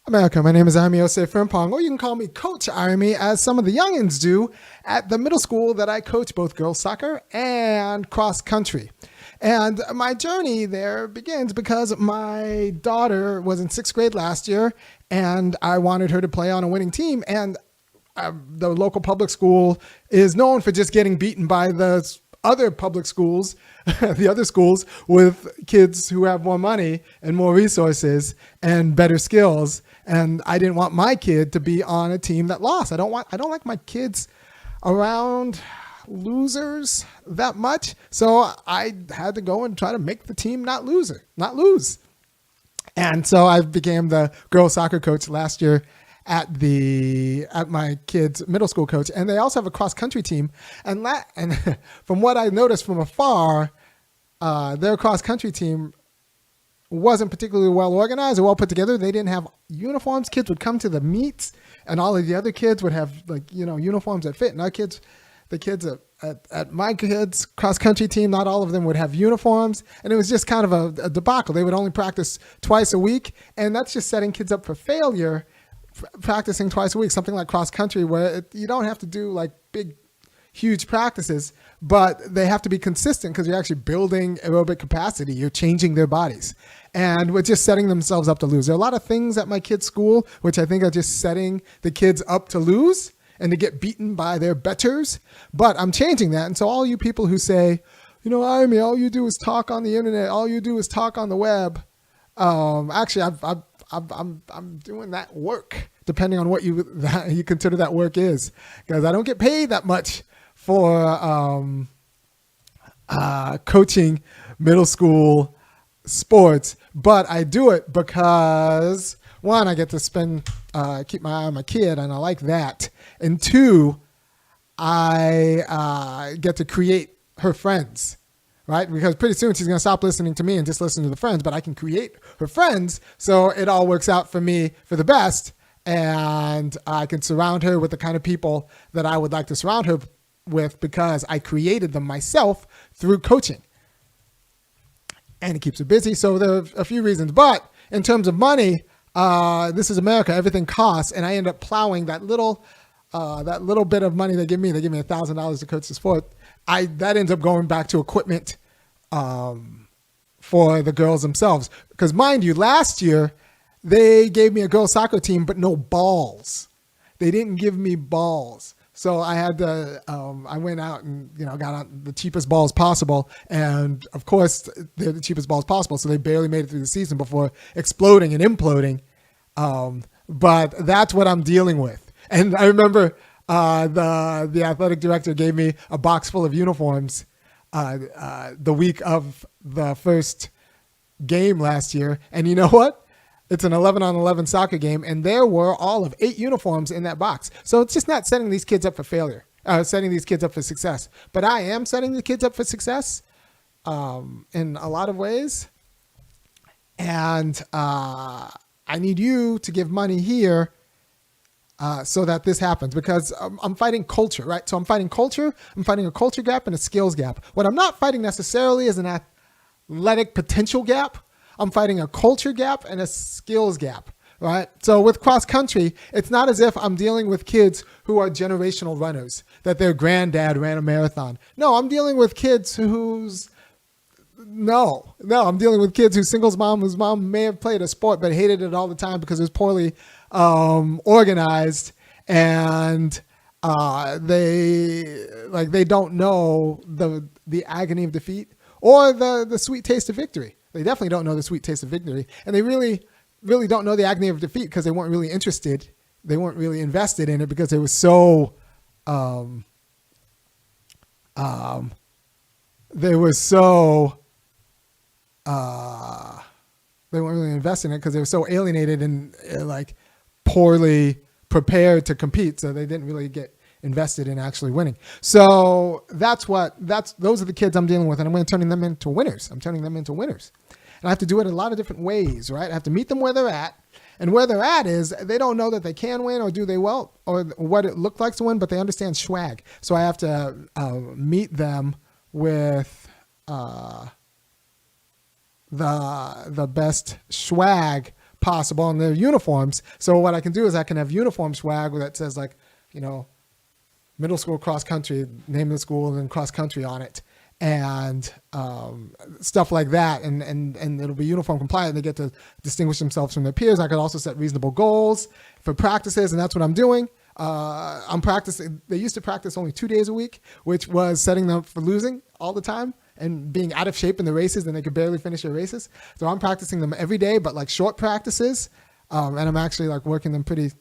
America, my name is Irami Osei-Frimpong, or you can call me Coach Irami, as some of the youngins do at the middle school that I coach both girls soccer and cross country. And my journey there begins because my daughter was in sixth grade last year, and I wanted her to play on a winning team. And the local public school is known for just getting beaten by the other public schools, the other schools with kids who have more money and more resources and better skills. And I didn't want my kid to be on a team that lost. I don't like my kids around losers that much. So I had to go and try to make the team not lose. And so I became the girls soccer coach last year at my kids' middle school coach, and they also have a cross country team. And from what I noticed from afar, their cross country team wasn't particularly well organized or well put together. They didn't have uniforms. Kids would come to the meets, and all of the other kids would have uniforms that fit. And the kids at my kids' cross country team, not all of them would have uniforms, and it was just kind of a debacle. They would only practice twice a week, and that's just setting kids up for failure. Practicing twice a week, something like cross country, where you don't have to do like big, huge practices, but they have to be consistent because you're actually building aerobic capacity. You're changing their bodies, and we're just setting themselves up to lose. There are a lot of things at my kids' school which I think are just setting the kids up to lose and to get beaten by their betters. But I'm changing that, and so all you people who say, Irami, all you do is talk on the internet, all you do is talk on the web. Actually, I'm doing that work, depending on what you consider that work is, because I don't get paid that much for coaching middle school sports, but I do it because one, I get to keep my eye on my kid, and I like that, and two, I get to create her friends. Right? Because pretty soon she's going to stop listening to me and just listen to the friends, but I can create her friends. So it all works out for me for the best. And I can surround her with the kind of people that I would like to surround her with because I created them myself through coaching. And it keeps her busy. So there are a few reasons. But in terms of money, this is America. Everything costs. And I end up plowing that little bit of money they give me $1,000 to coach the sport. That ends up going back to equipment for the girls themselves. Because mind you, last year, they gave me a girls soccer team, but no balls. They didn't give me balls. So I had to, I went out and, got out the cheapest balls possible. And of course, they're the cheapest balls possible. So they barely made it through the season before exploding and imploding. But that's what I'm dealing with. And I remember the athletic director gave me a box full of uniforms the week of the first game last year. And you know what? It's an 11-on-11 soccer game, and there were all of 8 uniforms in that box. So it's just not setting these kids up for failure, setting these kids up for success. But I am setting the kids up for success in a lot of ways. And I need you to give money here so that this happens, because I'm fighting culture, right? So I'm fighting culture. I'm fighting a culture gap and a skills gap. What I'm not fighting necessarily is an athletic potential gap. I'm fighting a culture gap and a skills gap, right? So with cross country, it's not as if I'm dealing with kids who are generational runners, that their granddad ran a marathon. No, I'm dealing with kids I'm dealing with kids whose whose mom may have played a sport but hated it all the time because it was poorly organized, and they don't know the agony of defeat or the sweet taste of victory. They definitely don't know the sweet taste of victory, and they really, really don't know the agony of defeat because they weren't really interested. They weren't really invested in it because they were so they weren't really invested in it because they were so alienated and poorly prepared to compete. So they didn't really get invested in actually winning. So those are the kids I'm dealing with, and I'm going to turn them into winners. And I have to do it in a lot of different ways, right? I have to meet them where they're at. And where they're at is they don't know that they can win or do they well or what it looked like to win, but they understand swag. So I have to meet them with the best swag possible, and their uniforms. So what I can do is I can have uniform swag that says like, middle school cross country, name of the school, and then cross country on it, and stuff like that. And it'll be uniform compliant. They get to distinguish themselves from their peers. I could also set reasonable goals for practices, and that's what I'm doing. I'm practicing. They used to practice only 2 days a week, which was setting them up for losing all the time and being out of shape in the races, and they could barely finish their races. So I'm practicing them every day, but like short practices, and I'm actually like working them pretty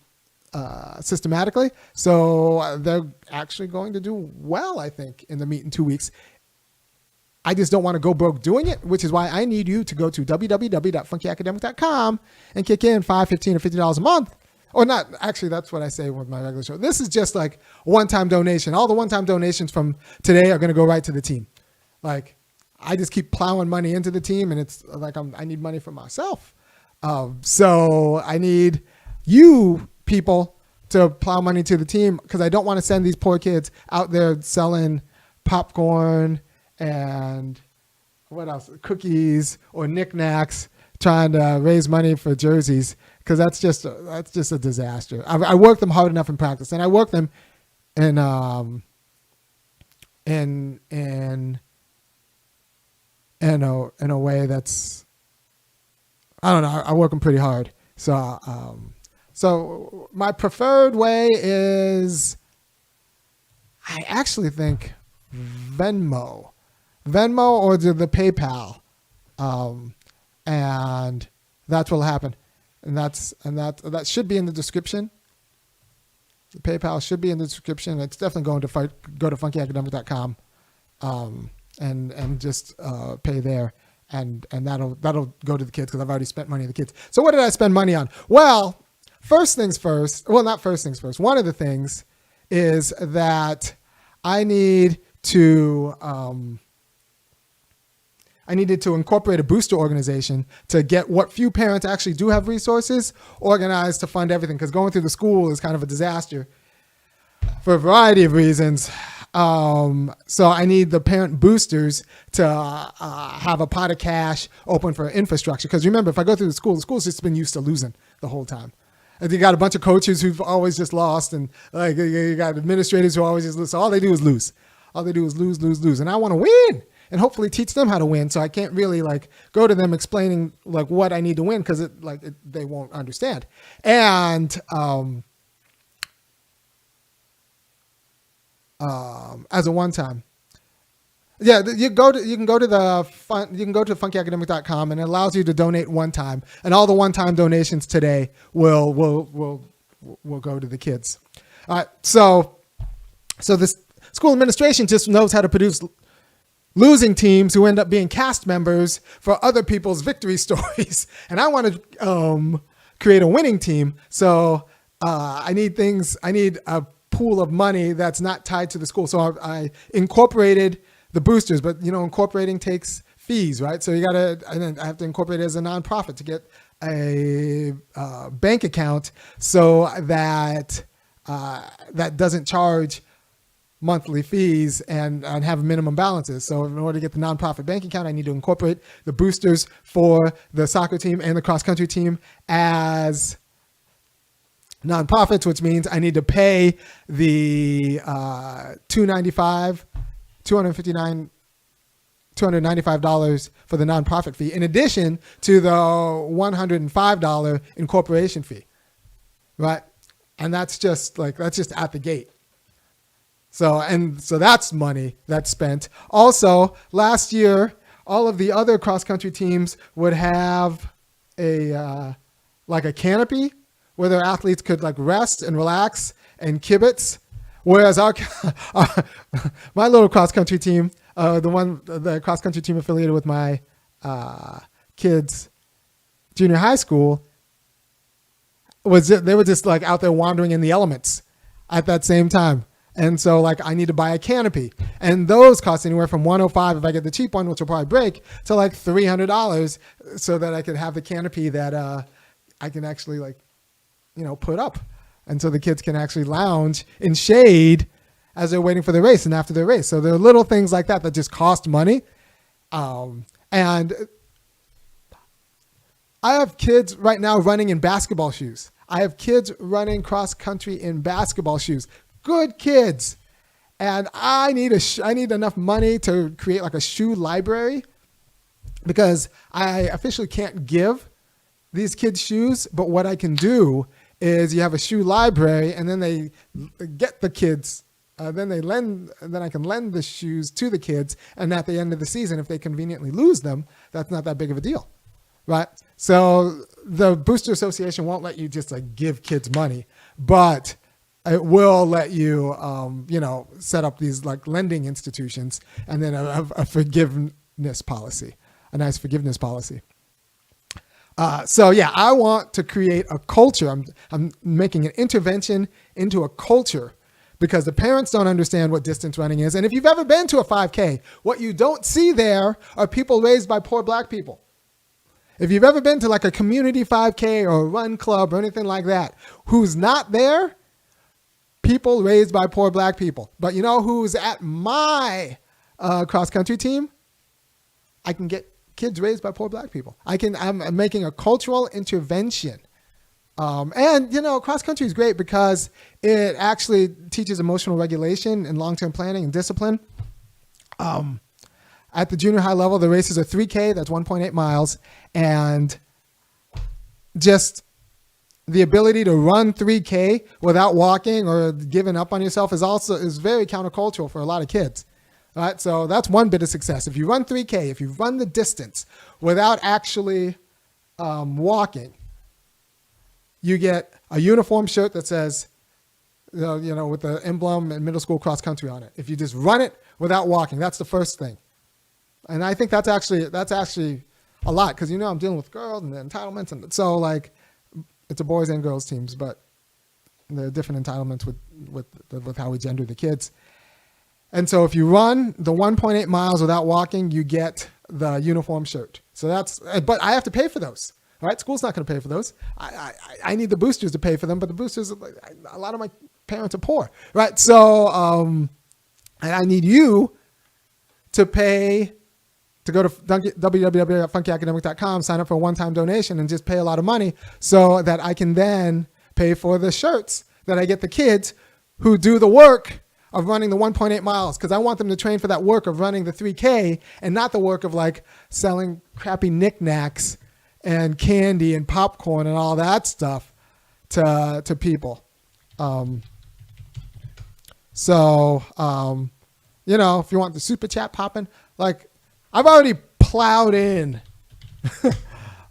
systematically. So they're actually going to do well, I think, in the meet in 2 weeks. I just don't want to go broke doing it, which is why I need you to go to www.funkyacademic.com and kick in $5, $15, or $50 a month. Or not, actually, that's what I say with my regular show. This is just like one-time donation. All the one-time donations from today are going to go right to the team. Like, I just keep plowing money into the team, and it's like I need money for myself. So I need you people to plow money to the team, because I don't want to send these poor kids out there selling popcorn and what else, cookies or knickknacks, trying to raise money for jerseys, because that's just a disaster. I work them hard enough in practice, and I work them in a way that's, I don't know, I work them pretty hard. So my preferred way is, I actually think Venmo or the PayPal, and that's what'll happen, and that should be in the description. The PayPal should be in the description. It's definitely going to go to funkyacademic.com, and just pay there, and that'll go to the kids, because I've already spent money on the kids. So what did I spend money on? Well, first things first. Well, not first things first. One of the things is that I needed to incorporate a booster organization to get what few parents actually do have resources organized to fund everything, because going through the school is kind of a disaster for a variety of reasons. So I need the parent boosters to have a pot of cash open for infrastructure, because remember, if I go through the school's just been used to losing the whole time. And you got a bunch of coaches who've always just lost, and like you got administrators who always just lose. So all they do is lose. All they do is lose. And I want to win and hopefully teach them how to win. So I can't really like go to them explaining like what I need to win, because they won't understand. And as a one time, yeah, you can go to funkyacademic.com, and it allows you to donate one time, and all the one time donations today will go to the kids. All right, so this school administration just knows how to produce losing teams who end up being cast members for other people's victory stories, and I want to create a winning team. So I need a pool of money that's not tied to the school. So I incorporated the boosters, but incorporating takes fees, right? So and then I have to incorporate it as a nonprofit to get a bank account, so that that doesn't charge monthly fees and have minimum balances. So in order to get the nonprofit bank account, I need to incorporate the boosters for the soccer team and the cross country team as nonprofits, which means I need to pay the $295 for the nonprofit fee, in addition to the $105 incorporation fee, right? And that's just at the gate. So that's money that's spent. Also, last year, all of the other cross country teams would have a canopy where their athletes could rest and relax and kibitz. Whereas my little cross country team, the cross country team affiliated with my kids' junior high school, they were just out there wandering in the elements at that same time. And so I need to buy a canopy, and those cost anywhere from $105 if I get the cheap one, which will probably break, to $300, so that I could have the canopy that I can actually put up. And so the kids can actually lounge in shade as they're waiting for the race and after their race. So there are little things like that just cost money. And I have kids right now running in basketball shoes. I have kids running cross country in basketball shoes. Good kids. And I need enough money to create like a shoe library, because I officially can't give these kids shoes. But what I can do is you have a shoe library, and then they get the kids. Then I can lend the shoes to the kids. And at the end of the season, if they conveniently lose them, that's not that big of a deal. Right. So the Booster Association won't let you just like give kids money, but it will let you, set up these like lending institutions, and then a forgiveness policy, a nice forgiveness policy. I want to create a culture. I'm making an intervention into a culture, because the parents don't understand what distance running is. And if you've ever been to a 5K, what you don't see there are people raised by poor black people. If you've ever been to like a community 5K or a run club or anything like that, who's not there? People raised by poor black people. But you know who's at my cross-country team? I can get kids raised by poor black people. I'm making a cultural intervention. Cross-country is great because it actually teaches emotional regulation and long-term planning and discipline. At the junior high level, the races are 3K, that's 1.8 miles, and just the ability to run 3K without walking or giving up on yourself is very countercultural for a lot of kids. All right, so that's one bit of success. If you run 3K, if you run the distance without actually walking, you get a uniform shirt that says, with the emblem and middle school cross country on it. If you just run it without walking, that's the first thing. And I think that's actually a lot, because I'm dealing with girls and the entitlements, and so like it's a boys and girls teams, but there are different entitlements with how we gender the kids. And so if you run the 1.8 miles without walking, you get the uniform shirt. So but I have to pay for those. All right, school's not going to pay for those. I need the boosters to pay for them, but the boosters, a lot of my parents are poor, right? So and I need you to pay. To go to www.funkyacademic.com, sign up for a one-time donation, and just pay a lot of money so that I can then pay for the shirts that I get the kids who do the work of running the 1.8 miles, because I want them to train for that work of running the 3K and not the work of like selling crappy knickknacks and candy and popcorn and all that stuff to people. If you want the super chat popping, like, I've already plowed in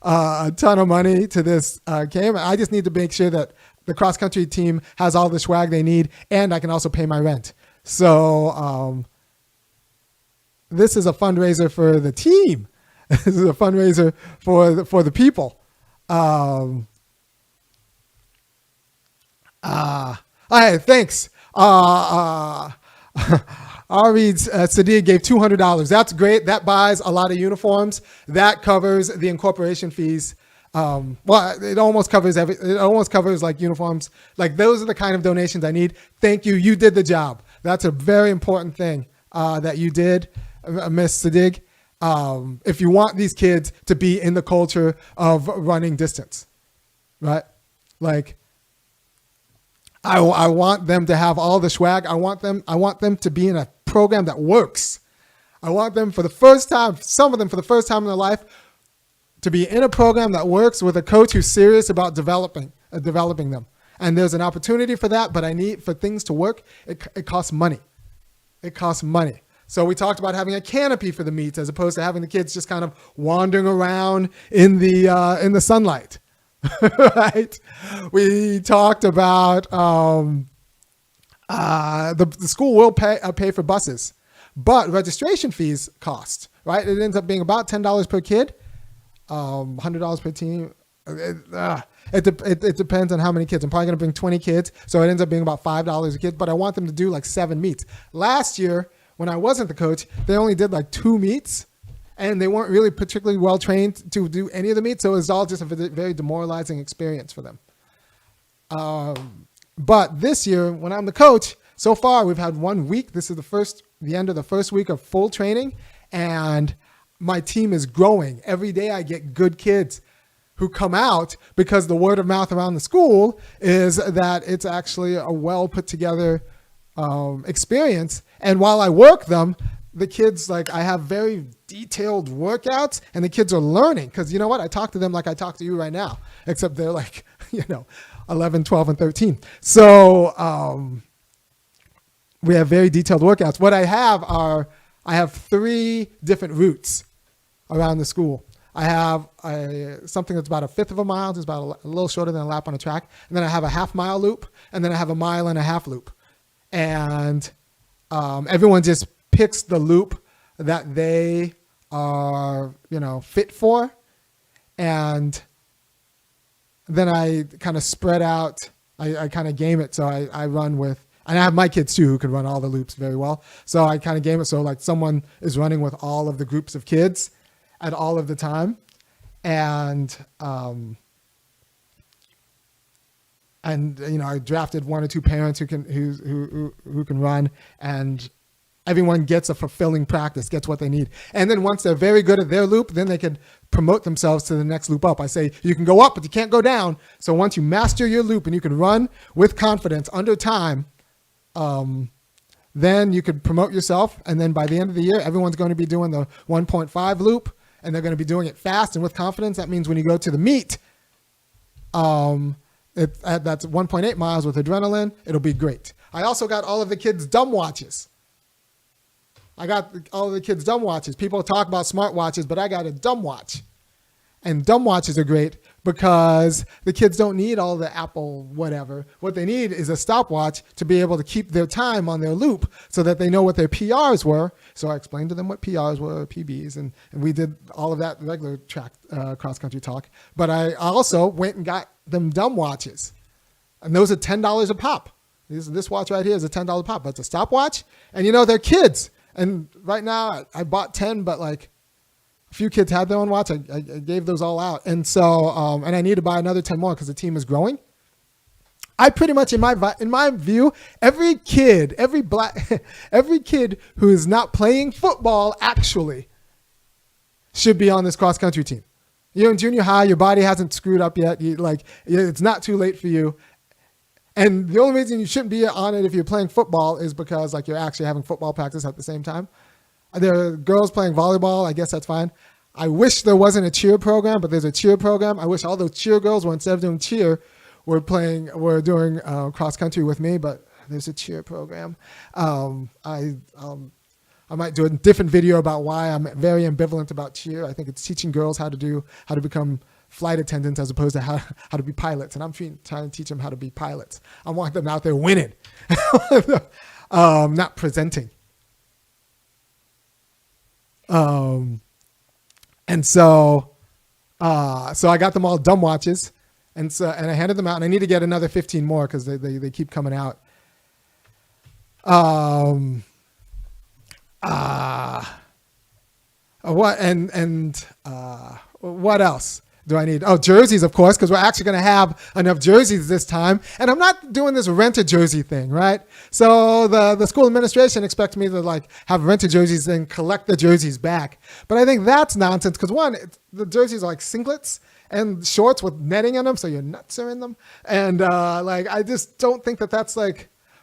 a ton of money to this game. I just need to make sure that the cross-country team has all the swag they need, and I can also pay my rent. So this is a fundraiser for the team. This is a fundraiser for the people. Hey, thanks. Ari Sadiq gave $200. That's great. That buys a lot of uniforms. That covers the incorporation fees. It almost covers it almost covers like uniforms. Like, those are the kind of donations I need. Thank you. You did the job. That's a very important thing that you did, Miss Sadiq. If you want these kids to be in the culture of running distance, right? Like, I want them to have all the swag. I want them to be in a program that works. I want them for the first time, some of them for the first time in their life, to be in a program that works with a coach who's serious about developing them. And there's an opportunity for that, but for things to work, it costs money. It costs money. So we talked about having a canopy for the meets as opposed to having the kids just kind of wandering around in the sunlight. Right? We talked about the school will pay for buses, but registration fees cost, right? It ends up being about $10 per kid, $100 per team. It depends on how many kids. I'm probably going to bring 20 kids, so it ends up being about $5 a kid, but I want them to do like 7 meets. Last year, when I wasn't the coach, they only did like 2 meets, and they weren't really particularly well trained to do any of the meets, so it was all just a very demoralizing experience for them. But this year, when I'm the coach, so far we've had 1 week. This is the end of the first week of full training, and my team is growing. Every day I get good kids who come out because the word of mouth around the school is that it's actually a well put together experience. And while I work them, the kids, like, I have very detailed workouts, and the kids are learning. Because you know what? I talk to them like I talk to you right now, except they're like, 11, 12, and 13. So we have very detailed workouts. What I have 3 different routes around the school. I have something that's about 1/5 of a mile, just about a little shorter than a lap on a track. And then I have a 1/2 mile loop, and then I have a 1.5 mile loop. And everyone just picks the loop that they are, fit for. And then I kind of spread out. I kind of game it. So I run with, and I have my kids too who can run all the loops very well. So I kind of game it so like someone is running with all of the groups of kids at all of the time. And I drafted 1 or 2 parents who can run, and everyone gets a fulfilling practice, gets what they need. And then once they're very good at their loop, then they can promote themselves to the next loop up. I say, you can go up, but you can't go down. So once you master your loop and you can run with confidence under time, then you could promote yourself. And then by the end of the year, everyone's going to be doing the 1.5 loop, and they're going to be doing it fast and with confidence. That means when you go to the meet, that's 1.8 miles with adrenaline. It'll be great. I also got all of the kids' dumb watches. People talk about smart watches, but I got a dumb watch. And dumb watches are great because the kids don't need all the Apple whatever. What they need is a stopwatch to be able to keep their time on their loop so that they know what their PRs were. So I explained to them what PRs were, PBs, and we did all of that regular track cross-country talk. But I also went and got them dumb watches. And those are $10 a pop. This watch right here is a $10 pop, but it's a stopwatch. And they're kids. And right now I bought 10, but like a few kids had their own watch. I gave those all out. And so, and I need to buy another 10 more because the team is growing. I pretty much, in my view, every kid who is not playing football actually should be on this cross-country team. You're in junior high, your body hasn't screwed up yet. It's not too late for you. And the only reason you shouldn't be on it if you're playing football is because like you're actually having football practice at the same time. There are girls playing volleyball. I guess that's fine. I wish there wasn't a cheer program, but there's a cheer program. I wish all those cheer girls were, instead of doing cheer, were doing cross country with me, but there's a cheer program. I might do a different video about why I'm very ambivalent about cheer. I think it's teaching girls how to become flight attendants as opposed to how to be pilots. And I'm trying to teach them how to be pilots. I want them out there winning, not presenting. And so I got them all dumb watches, and I handed them out, and I need to get another 15 more because they keep coming out. What else do I need? Oh, jerseys, of course, because we're actually going to have enough jerseys this time. And I'm not doing this rent-a-jersey thing, right? So the school administration expects me to have rent-a jerseys and collect the jerseys back. But I think that's nonsense because, one, the jerseys are like singlets and shorts with netting in them, so your nuts are in them. And I just don't think that that's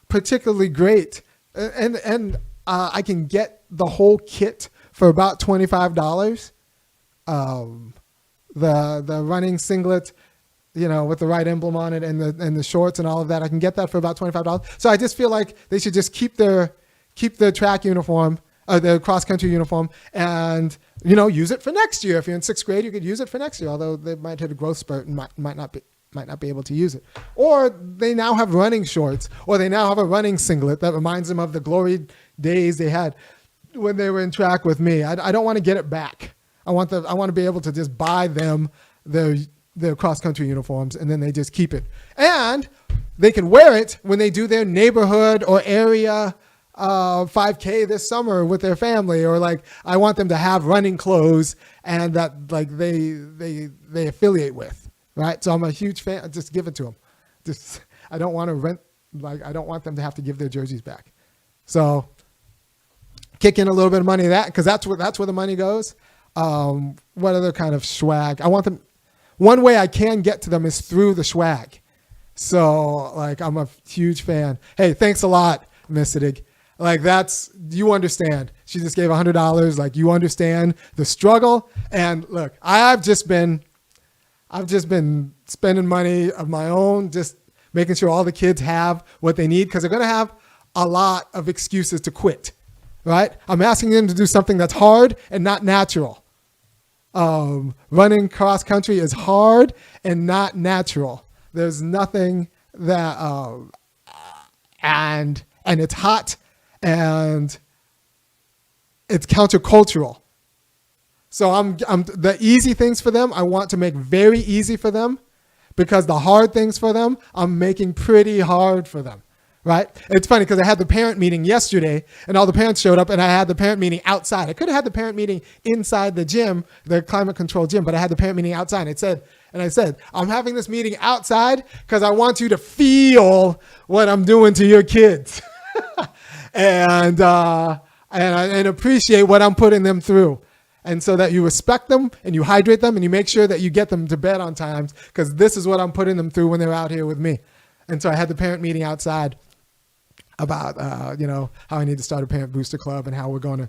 particularly great. And I can get the whole kit for about $25. The running singlet, with the right emblem on it, and the shorts and all of that, I can get that for about $25. So I just feel like they should just keep their track uniform, their cross country uniform, and use it for next year. If you're in 6th grade, you could use it for next year. Although they might hit a growth spurt and might not be able to use it. Or they now have running shorts, or they now have a running singlet that reminds them of the glory days they had when they were in track with me. I don't want to get it back. I want to be able to just buy them their cross-country uniforms, and then they just keep it. And they can wear it when they do their neighborhood or area 5K this summer with their family, or I want them to have running clothes and that they affiliate with, right? So I'm a huge fan. Just give it to them. I don't want to rent. I don't want them to have to give their jerseys back. So kick in a little bit of money because that's where the money goes. What other kind of swag? I want them. one way I can get to them is through the swag. So like, I'm a huge fan. Hey, thanks a lot, Miss Siddig. Like you understand. She just gave $100. Like you understand the struggle. And look, I've just been spending money of my own, just making sure all the kids have what they need because they're going to have a lot of excuses to quit, right? I'm asking them to do something that's hard and not natural. Running cross country is hard and not natural. There's nothing that, and it's hot and it's countercultural. So I'm the easy things for them, I want to make very easy for them because the hard things for them, I'm making pretty hard for them, right? It's funny because I had the parent meeting yesterday and all the parents showed up and I had the parent meeting outside. I could have had the parent meeting inside the gym, the climate control gym, but I had the parent meeting outside. And I said, I'm having this meeting outside because I want you to feel what I'm doing to your kids and appreciate what I'm putting them through. And so that you respect them and you hydrate them and you make sure that you get them to bed on times because this is what I'm putting them through when they're out here with me. And so I had the parent meeting outside about, how I need to start a parent booster club and how we're going to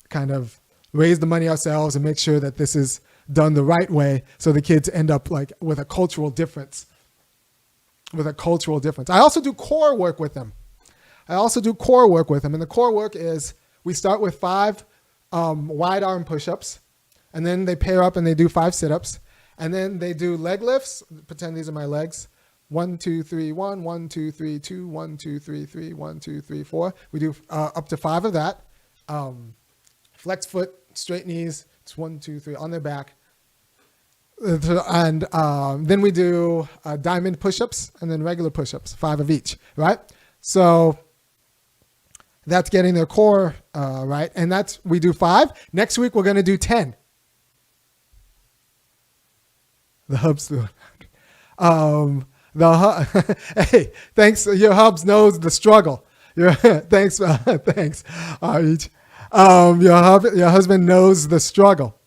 kind of raise the money ourselves and make sure that this is done the right way so the kids end up like with a cultural difference. I also do core work with them. And the core work is we start with 5 wide arm push-ups, and then they pair up and they do 5 sit-ups, and then they do leg lifts. Pretend these are my legs. 1, 2, 3, 1, 1, 2, 3, 2, 1, 2, 3, 3, 1, 2, 3, 4. We do up to 5 of that. Flex foot, straight knees. It's 1, 2, 3 on their back. And then we do diamond push-ups and then regular push-ups, 5 of each, right? So that's getting their core right. And we do 5. Next week, we're going to do 10. The hubs. Hey, thanks. Your hubs knows the struggle. Thanks. Your husband knows the struggle.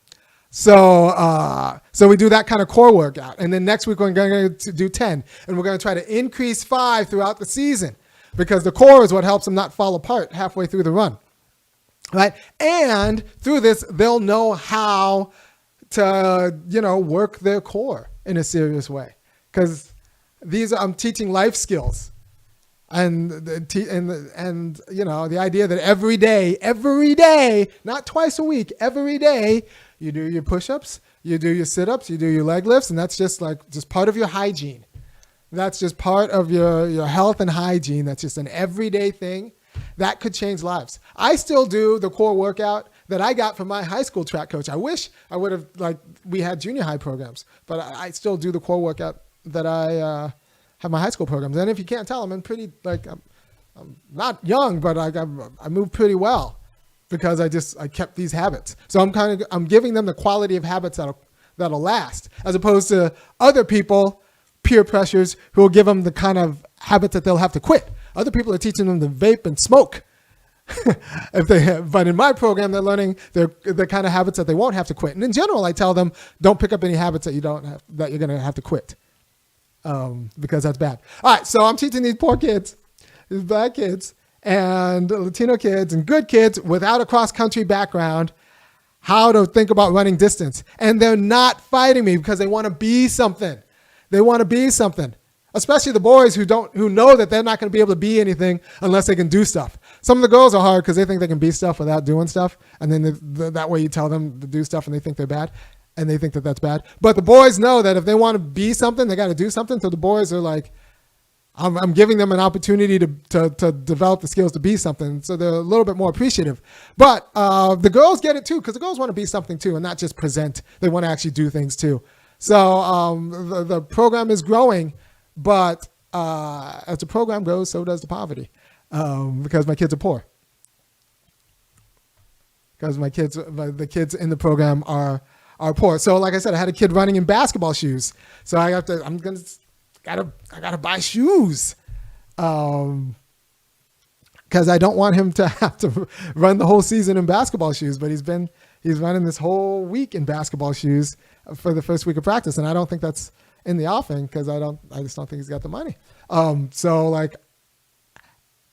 So we do that kind of core workout. And then next week, we're going to do 10. And we're going to try to increase 5 throughout the season. Because the core is what helps them not fall apart halfway through the run, right? And through this, they'll know how to, work their core in a serious way. Because I'm teaching life skills, and the idea that every day, not twice a week, every day, you do your push-ups, you do your sit-ups, you do your leg lifts, and that's just part of your hygiene. That's just part of your health and hygiene. That's just an everyday thing that could change lives. I still do the core workout that I got from my high school track coach. I wish I would have, we had junior high programs, but I still do the core workout that I have my high school programs. And if you can't tell, I'm pretty, I'm not young, but I move pretty well because I kept these habits. So I'm giving them the quality of habits that'll last, as opposed to other people, peer pressures, who will give them the kind of habits that they'll have to quit. Other people are teaching them to vape and smoke. But in my program, they're learning the kind of habits that they won't have to quit. And in general, I tell them, don't pick up any habits that you're going to have to quit, because that's bad. All right, so I'm teaching these poor kids, these black kids, and Latino kids, and good kids without a cross-country background, how to think about running distance. And they're not fighting me because they want to be something. They want to be something, especially the boys who know that they're not going to be able to be anything unless they can do stuff. Some of the girls are hard because they think they can be stuff without doing stuff. And then that way you tell them to do stuff and they think they're bad and they think that that's bad. But the boys know that if they want to be something, they got to do something. So the boys are like, I'm giving them an opportunity to develop the skills to be something. So they're a little bit more appreciative. But the girls get it too, because the girls want to be something too and not just present. They want to actually do things too. So the program is growing, but as the program grows, so does the poverty, because my kids are poor. Because the kids in the program are poor. So like I said, I had a kid running in basketball shoes. So I gotta buy shoes, because I don't want him to have to run the whole season in basketball shoes. But he's been He's running this whole week in basketball shoes for the first week of practice. And I don't think that's in the offing because I just don't think he's got the money. So like,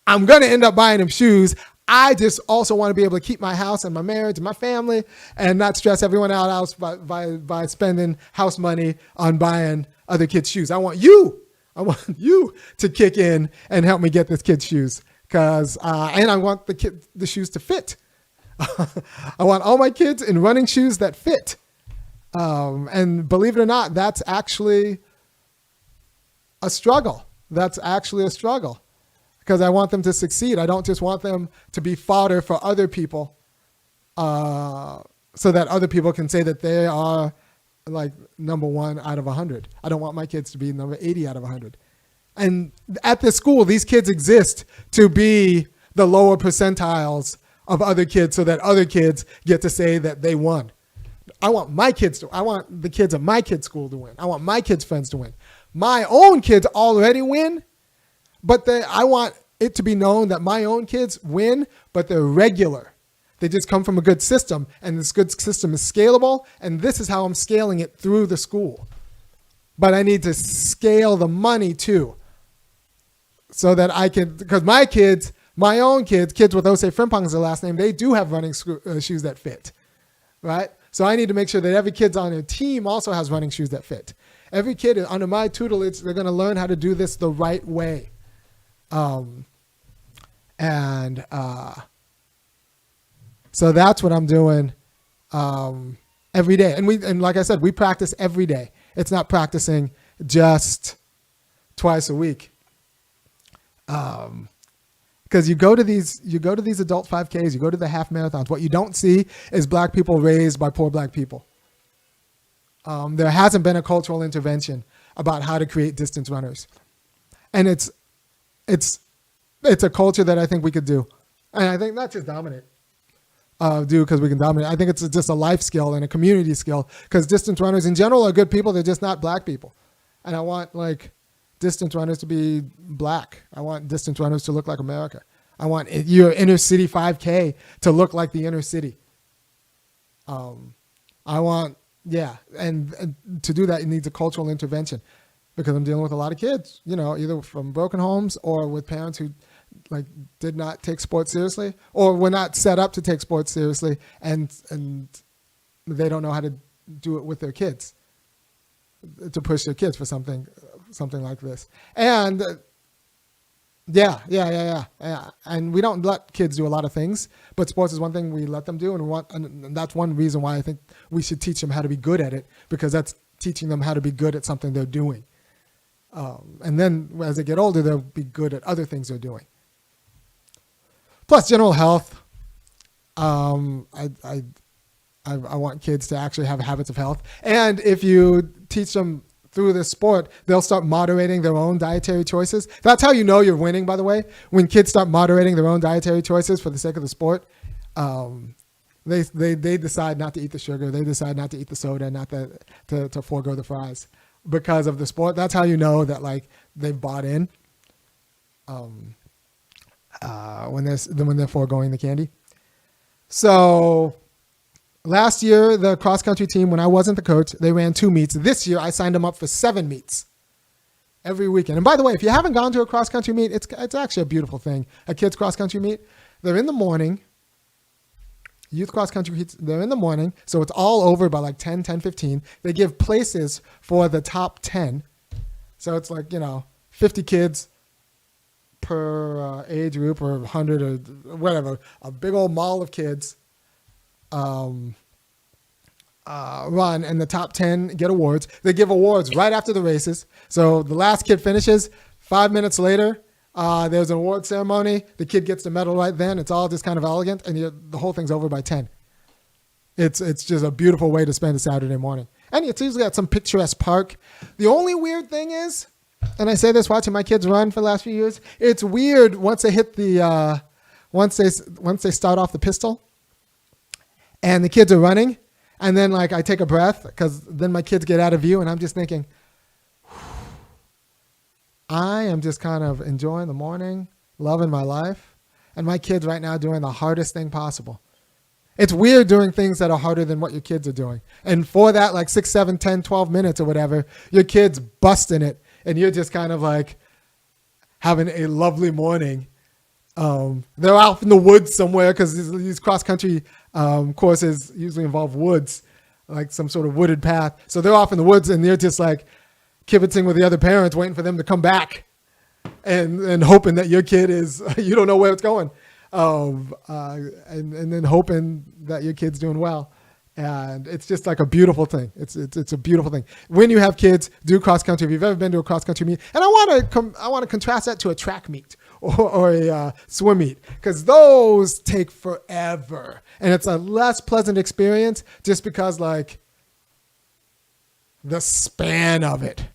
I'm going to end up buying him shoes. I just also want to be able to keep my house and my marriage and my family and not stress everyone else by spending house money on buying other kids' shoes. I want you to kick in and help me get this kid's shoes and I want the shoes to fit. I want all my kids in running shoes that fit. And believe it or not, that's actually a struggle. Because I want them to succeed. I don't just want them to be fodder for other people so that other people can say that they are like number 1 out of 100. I don't want my kids to be number 80 out of 100. And at this school, these kids exist to be the lower percentiles of other kids so that other kids get to say that they won. I want the kids of my kids' school to win. I want my kids' friends to win. My own kids already win, but I want it to be known that my own kids win, but they're regular. They just come from a good system, and this good system is scalable, and this is how I'm scaling it through the school. But I need to scale the money too, so that I can, because my own kids with Osei-Frimpong as their last name, they do have running shoes that fit, right? So I need to make sure that every kid's on their team also has running shoes that fit. Every kid under my tutelage, they're going to learn how to do this the right way. So that's what I'm doing every day. And like I said, we practice every day. It's not practicing just twice a week. Because you go to these adult 5Ks, you go to the half marathons. What you don't see is black people raised by poor black people. There hasn't been a cultural intervention about how to create distance runners, and it's a culture that I think we could do, and I think not just dominate, because we can dominate. I think it's just a life skill and a community skill, because distance runners in general are good people. They're just not black people, and I want distance runners to be black. I want distance runners to look like America. I want your inner city 5K to look like the inner city. And to do that, it needs a cultural intervention, because I'm dealing with a lot of kids, either from broken homes or with parents who did not take sports seriously or were not set up to take sports seriously, and they don't know how to do it with their kids, to push their kids for something like this. And and we don't let kids do a lot of things, but sports is one thing we let them do, and that's one reason why I think we should teach them how to be good at it, because that's teaching them how to be good at something they're doing. And then as they get older, they'll be good at other things they're doing. Plus general health. I want kids to actually have habits of health. And if you teach them through this sport, they'll start moderating their own dietary choices. That's how you know you're winning, by the way. When kids start moderating their own dietary choices for the sake of the sport, they decide not to eat the sugar. They decide not to eat the soda, not to forego the fries because of the sport. That's how you know that they've bought in when they're foregoing the candy. So last year, the cross-country team, when I wasn't the coach, they ran 2 meets. This year, I signed them up for 7 meets every weekend. And by the way, if you haven't gone to a cross-country meet, it's actually a beautiful thing. A kids' cross-country meet, they're in the morning. Youth cross-country meets, they're in the morning, so it's all over by 10:15. They give places for the top 10. So it's 50 kids per age group, or 100 or whatever, a big old mall of kids. Run, and the top 10 get awards. They give awards right after the races. So the last kid finishes, 5 minutes later, there's an award ceremony. The kid gets the medal right then. It's all just kind of elegant, and the whole thing's over by 10. It's just a beautiful way to spend a Saturday morning. And it's usually at some picturesque park. The only weird thing is, and I say this watching my kids run for the last few years, it's weird once they hit once they start off the pistol, and the kids are running, and then I take a breath, because then my kids get out of view, and I'm just thinking, I am just kind of enjoying the morning, loving my life, and my kids right now doing the hardest thing possible. It's weird doing things that are harder than what your kids are doing. And for that, like 6, 7, 10, 12 minutes or whatever, your kid's busting it. And you're just kind of like having a lovely morning. They're out in the woods somewhere because these cross-country courses usually involve woods, like some sort of wooded path. So they're off in the woods and they're just like kibitzing with the other parents, waiting for them to come back and hoping that your kid is, you don't know where it's going. And then hoping that your kid's doing well. And it's just like a beautiful thing. It's a beautiful thing. When you have kids, do cross country. If you've ever been to a cross country meet, and I want to contrast that to a track meet or a swim meet, because those take forever, and it's a less pleasant experience just because like the span of it.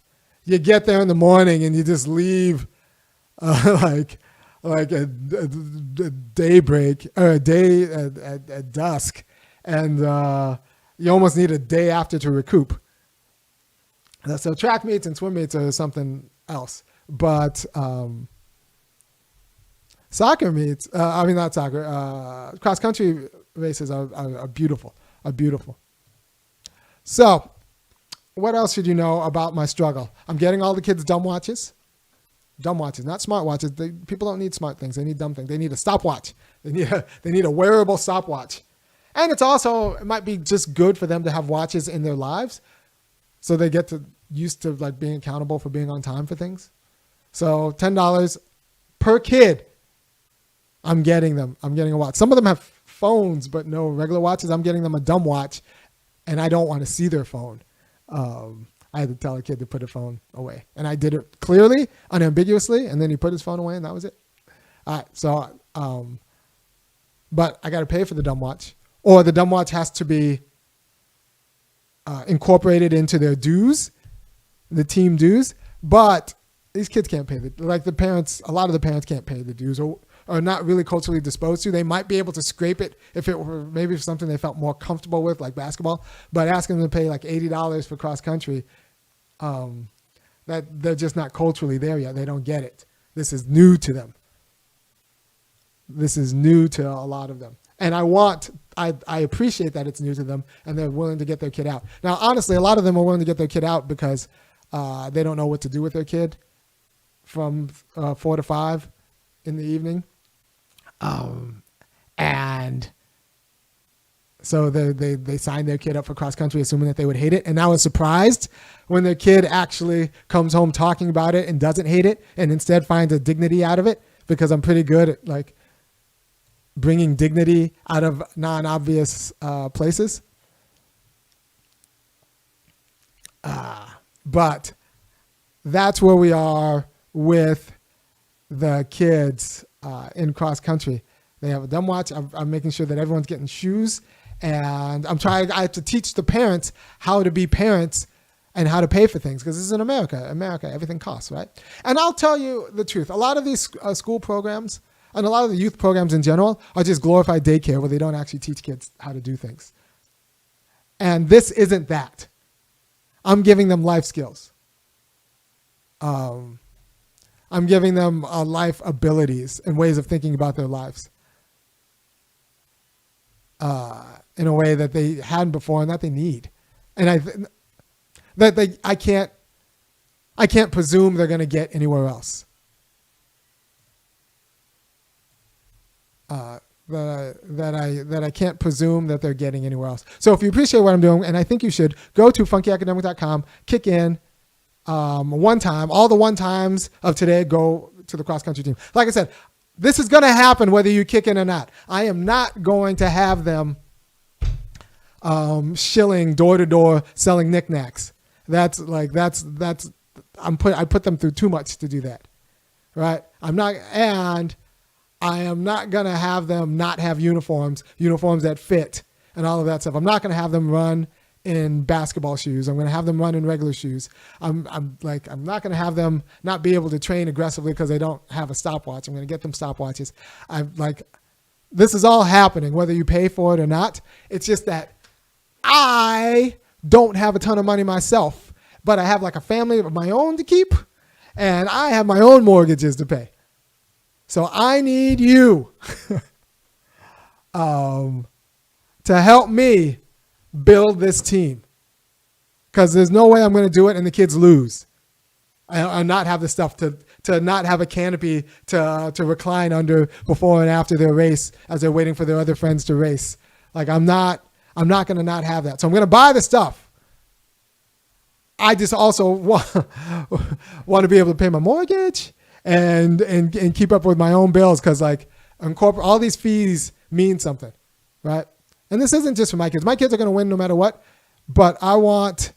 You get there in the morning and you just leave like a daybreak or a day at dusk. And you almost need a day after to recoup. So track meets and swim meets are something else. But soccer meets, not soccer, cross-country races are beautiful, So what else should you know about my struggle? I'm getting all the kids dumb watches. Dumb watches, not smart watches. People don't need smart things. They need dumb things. They need a stopwatch. They need a wearable stopwatch. And it might be just good for them to have watches in their lives so they get used to like being accountable for being on time for things. So $10 per kid, I'm getting them. I'm getting a watch. Some of them have phones, but no regular watches. I'm getting them a dumb watch, and I don't want to see their phone. I had to tell a kid to put a phone away. And I did it clearly, unambiguously, and then he put his phone away, and that was it. All right, so, but I got to pay for the dumb watch. Or the dumb watch has to be incorporated into their dues, the team dues. But these kids can't pay a lot of the parents can't pay the dues or are not really culturally disposed to. They might be able to scrape it if it were maybe something they felt more comfortable with, like basketball. But asking them to pay like $80 for cross country, that they're just not culturally there yet. They don't get it. This is new to them. This is new to a lot of them. And I appreciate that it's new to them and they're willing to get their kid out. Now, honestly, a lot of them are willing to get their kid out because they don't know what to do with their kid from 4 to 5 in the evening. And so they signed their kid up for cross country assuming that they would hate it. And I was surprised when their kid actually comes home talking about it and doesn't hate it and instead finds a dignity out of it, because I'm pretty good at like bringing dignity out of non-obvious places. But that's where we are with the kids in cross country. They have a dumb watch. I'm making sure that everyone's getting shoes, and I have to teach the parents how to be parents and how to pay for things, because this is in America. Everything costs, right? And I'll tell you the truth. A lot of these school programs and a lot of the youth programs in general are just glorified daycare where they don't actually teach kids how to do things. And this isn't that. I'm giving them life skills. I'm giving them life abilities and ways of thinking about their lives in a way that they hadn't before and that they need. And I can't presume they're going to get anywhere else. That I can't presume that they're getting anywhere else. So if you appreciate what I'm doing, and I think you should, go to funkyacademic.com, kick in one time. All the one times of today go to the cross-country team. Like I said, this is going to happen whether you kick in or not. I am not going to have them shilling door-to-door selling knickknacks. I put them through too much to do that, right? I am not going to have them not have uniforms that fit and all of that stuff. I'm not going to have them run in basketball shoes. I'm going to have them run in regular shoes. I'm not going to have them not be able to train aggressively because they don't have a stopwatch. I'm going to get them stopwatches. This is all happening whether you pay for it or not. It's just that I don't have a ton of money myself, but I have like a family of my own to keep, and I have my own mortgages to pay. So I need you to help me build this team. Because there's no way I'm going to do it and the kids lose. And not have the stuff to not have a canopy to recline under before and after their race as they're waiting for their other friends to race. Like I'm not going to not have that. So I'm going to buy the stuff. I just also want to be able to pay my mortgage and keep up with my own bills because like all these fees mean something, right? And this isn't just for my kids. My kids are going to win no matter what, but I want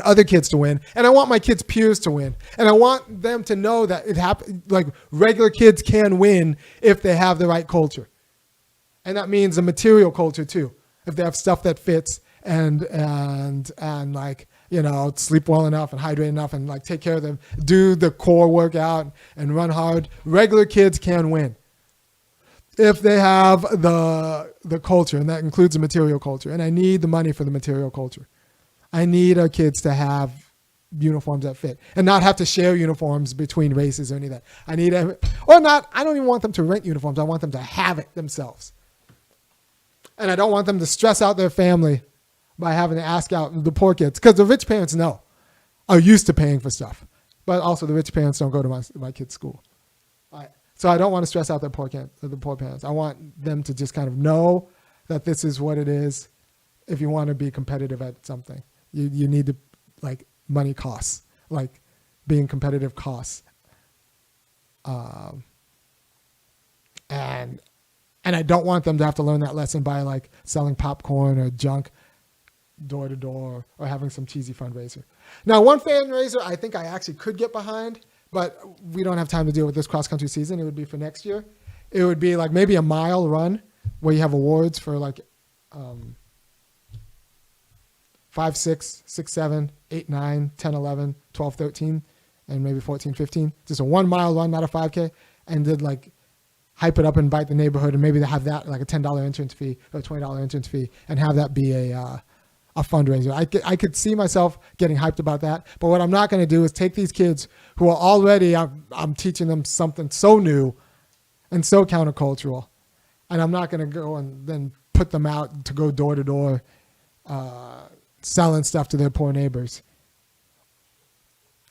other kids to win, and I want my kids' peers to win, and I want them to know that it happens. Like regular kids can win if they have the right culture, and that means the material culture too. If they have stuff that fits and like sleep well enough and hydrate enough and like take care of them, do the core workout and run hard. Regular kids can win if they have the culture, and that includes the material culture. And I need the money for the material culture. I need our kids to have uniforms that fit and not have to share uniforms between races or any of that. I don't even want them to rent uniforms. I want them to have it themselves. And I don't want them to stress out their family by having to ask out the poor kids. Because the rich parents are used to paying for stuff. But also the rich parents don't go to my kids' school. So I don't want to stress out the poor parents. I want them to just kind of know that this is what it is. If you want to be competitive at something, you need to, like, money costs, like being competitive costs. And I don't want them to have to learn that lesson by like selling popcorn or junk door to door or having some cheesy fundraiser. Now, one fundraiser I think I actually could get behind, but we don't have time to deal with this cross-country season. It would be for next year. It would be like maybe a mile run where you have awards for like 5, 6, 6, 7, 8, 9, 10, 11, 12, 13, and maybe 14, 15. Just a 1 mile run, not a 5K, and did like hype it up and invite the neighborhood, and maybe they have that like a $10 entrance fee or a $20 entrance fee, and have that be a fundraiser. I could see myself getting hyped about that, but what I'm not going to do is take these kids who are already, I'm teaching them something so new and so countercultural, and I'm not going to go and then put them out to go door to door selling stuff to their poor neighbors,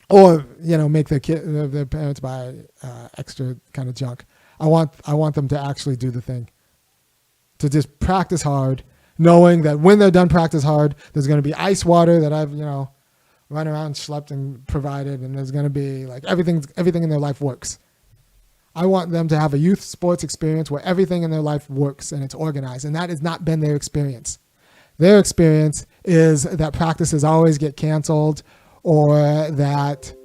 or make their parents buy extra kind of junk. I want them to actually do the thing, to just practice hard, knowing that when they're done practice hard, there's going to be ice water that I've run around, schlepped, and provided, and there's going to be like everything in their life works. I want them to have a youth sports experience where everything in their life works and it's organized, and that has not been their experience. Their experience is that practices always get canceled, or that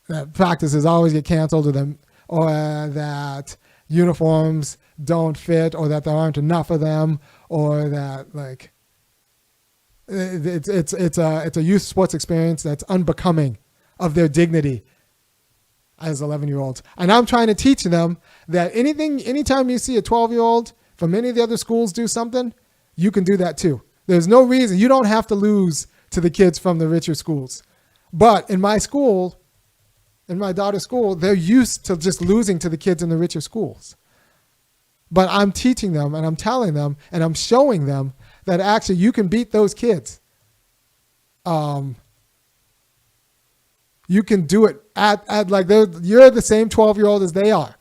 that practices always get canceled, or that uniforms don't fit, or that there aren't enough of them, or that like it's a youth sports experience that's unbecoming of their dignity as 11-year-olds. And I'm trying to teach them that anytime you see a 12-year-old from any of the other schools do something, you can do that too. There's no reason. You don't have to lose to the kids from the richer schools. But in my school, in my daughter's school, they're used to just losing to the kids in the richer schools. But I'm teaching them, and I'm telling them, and I'm showing them that actually you can beat those kids. You can do it at like you're the same 12-year-old as they are.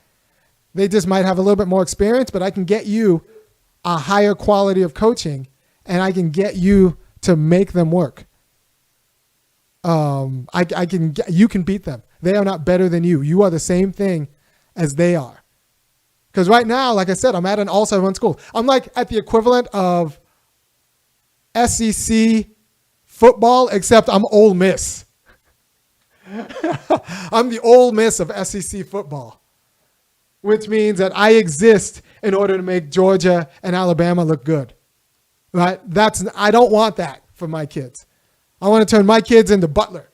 They just might have a little bit more experience, but I can get you a higher quality of coaching, and I can get you to make them work. You can beat them. They are not better than you. You are the same thing as they are. Because right now, like I said, I'm at an all-star-run school. I'm like at the equivalent of SEC football, except I'm Ole Miss. I'm the Ole Miss of SEC football, which means that I exist in order to make Georgia and Alabama look good. Right? I don't want that for my kids. I want to turn my kids into Butler.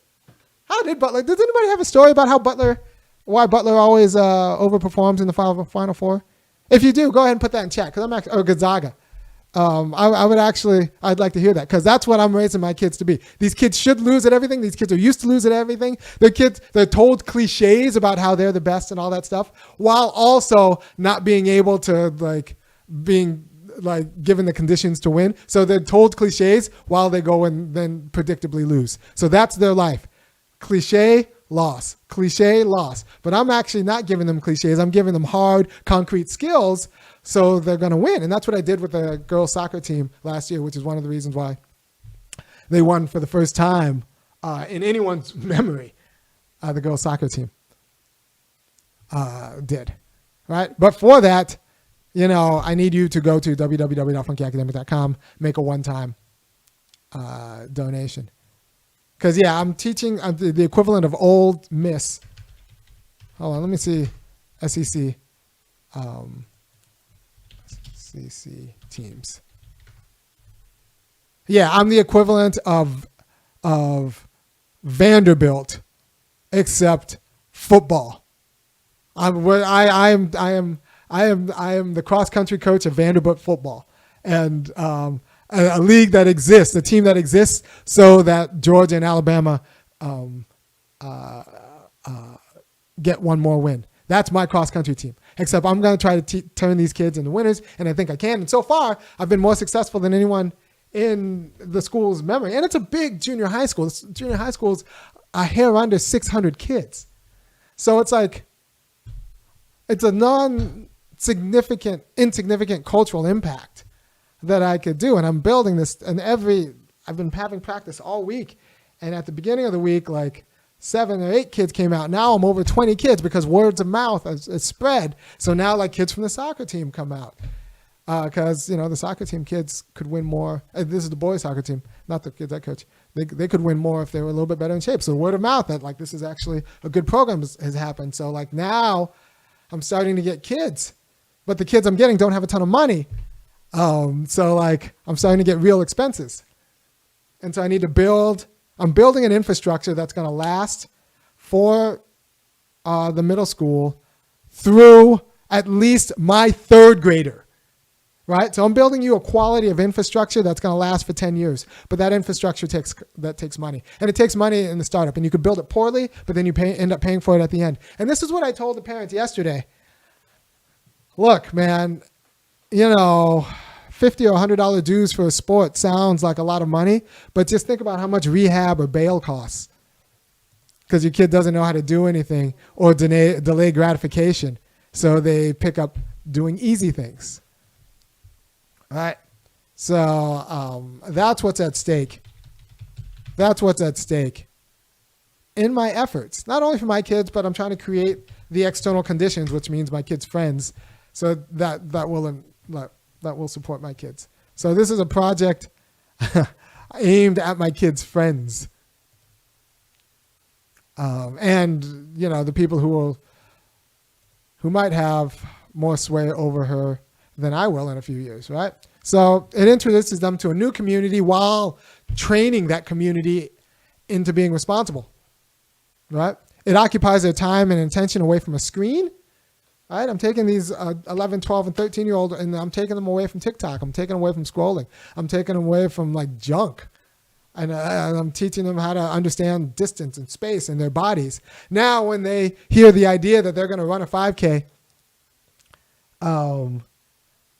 How did Butler? Does anybody have a story about why Butler always overperforms in the Final Four? If you do, go ahead and put that in chat. Or Gonzaga. I'd like to hear that, because that's what I'm raising my kids to be. These kids should lose at everything. These kids are used to lose at everything. They're told cliches about how they're the best and all that stuff, while also not being able to given the conditions to win. So they're told cliches while they go and then predictably lose. So that's their life. Cliche, loss. Cliche, loss. But I'm actually not giving them cliches. I'm giving them hard, concrete skills, so they're going to win. And that's what I did with the girls soccer team last year, which is one of the reasons why they won for the first time in anyone's memory. The girls soccer team did. Right? But for that, I need you to go to www.funkyacademic.com, make a one-time donation. Because, I'm teaching the equivalent of Ole Miss. Hold on, let me see. SEC. SEC teams. Yeah, I'm the equivalent of Vanderbilt, except football. I am the cross-country coach of Vanderbilt football. And a league that exists, a team that exists, so that Georgia and Alabama get one more win. That's my cross-country team. Except I'm going to try to turn these kids into winners, and I think I can. And so far, I've been more successful than anyone in the school's memory. And it's a big junior high school. Junior high school's a hair under 600 kids. So it's like, it's a insignificant cultural impact that I could do. And I'm building this, and I've been having practice all week. And at the beginning of the week, 7 or 8 kids came out. Now I'm over 20 kids because words of mouth has spread. So now kids from the soccer team come out. Because, the soccer team kids could win more. This is the boys soccer team, not the kids I coach. They could win more if they were a little bit better in shape. So word of mouth that this is actually a good program has happened. So now I'm starting to get kids, but the kids I'm getting don't have a ton of money. I'm starting to get real expenses. And so I need to I'm building an infrastructure that's going to last for the middle school through at least my third grader, right? So I'm building you a quality of infrastructure that's going to last for 10 years. But that infrastructure takes money. And it takes money in the startup. And you could build it poorly, but then you end up paying for it at the end. And this is what I told the parents yesterday. Look, man, $50 or $100 dues for a sport sounds like a lot of money, but just think about how much rehab or bail costs because your kid doesn't know how to do anything or delay gratification. So they pick up doing easy things. All right. So that's what's at stake. That's what's at stake in my efforts, not only for my kids, but I'm trying to create the external conditions, which means my kids' friends, so that will support my kids. So this is a project aimed at my kids' friends. And, the people who might have more sway over her than I will in a few years, right? So it introduces them to a new community while training that community into being responsible, right? It occupies their time and attention away from a screen. Right? I'm taking these 11, 12, and 13-year-old, and I'm taking them away from TikTok. I'm taking them away from scrolling. I'm taking them away from junk. And I'm teaching them how to understand distance and space and their bodies. Now, when they hear the idea that they're going to run a 5K,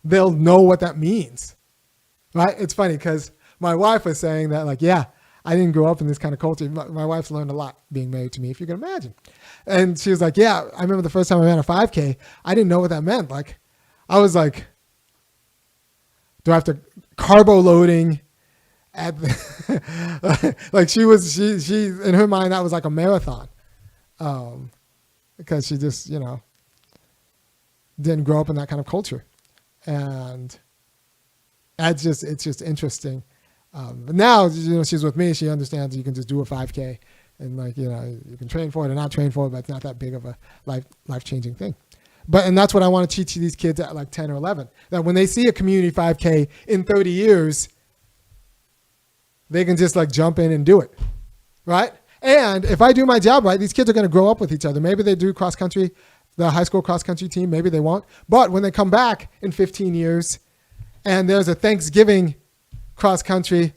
they'll know what that means. Right? It's funny because my wife was saying that, I didn't grow up in this kind of culture. My wife's learned a lot being married to me, if you can imagine. And she was like, I remember the first time I ran a 5K, I didn't know what that meant. I was like, do I have to carbo loading at the, she in her mind, that was like a marathon. Because she just, didn't grow up in that kind of culture. And it's just interesting. But now, she's with me. She understands you can just do a 5K and you can train for it or not train for it, but it's not that big of a life-changing thing. And that's what I want to teach these kids at 10 or 11, that when they see a community 5K in 30 years, they can just jump in and do it. Right. And if I do my job right, these kids are going to grow up with each other. Maybe they do cross country, the high school cross country team. Maybe they won't. But when they come back in 15 years, And there's a Thanksgiving cross country.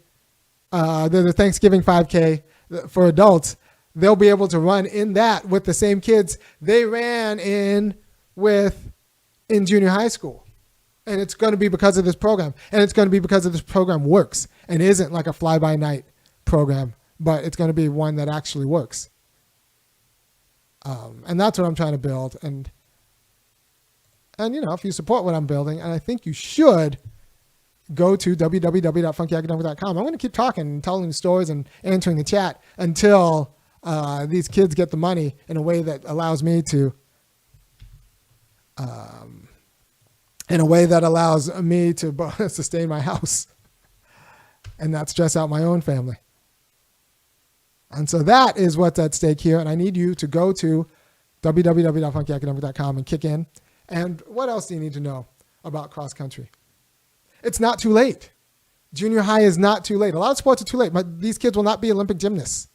There's a Thanksgiving 5K for adults. They'll be able to run in that with the same kids they ran in junior high school. And it's going to be because of this program. And it's going to be because of this program works and isn't like a fly-by-night program, but it's going to be one that actually works. And that's what I'm trying to build. And if you support what I'm building, and I think you should, go to www.funkyacademic.com. I'm going to keep talking and telling stories and answering the chat until these kids get the money in a way that allows me to sustain my house and not stress out my own family. And so that is what's at stake here. And I need you to go to www.funkyacademic.com and kick in. And what else do you need to know about cross country? It's not too late. Junior high is not too late. A lot of sports are too late, but these kids will not be Olympic gymnasts.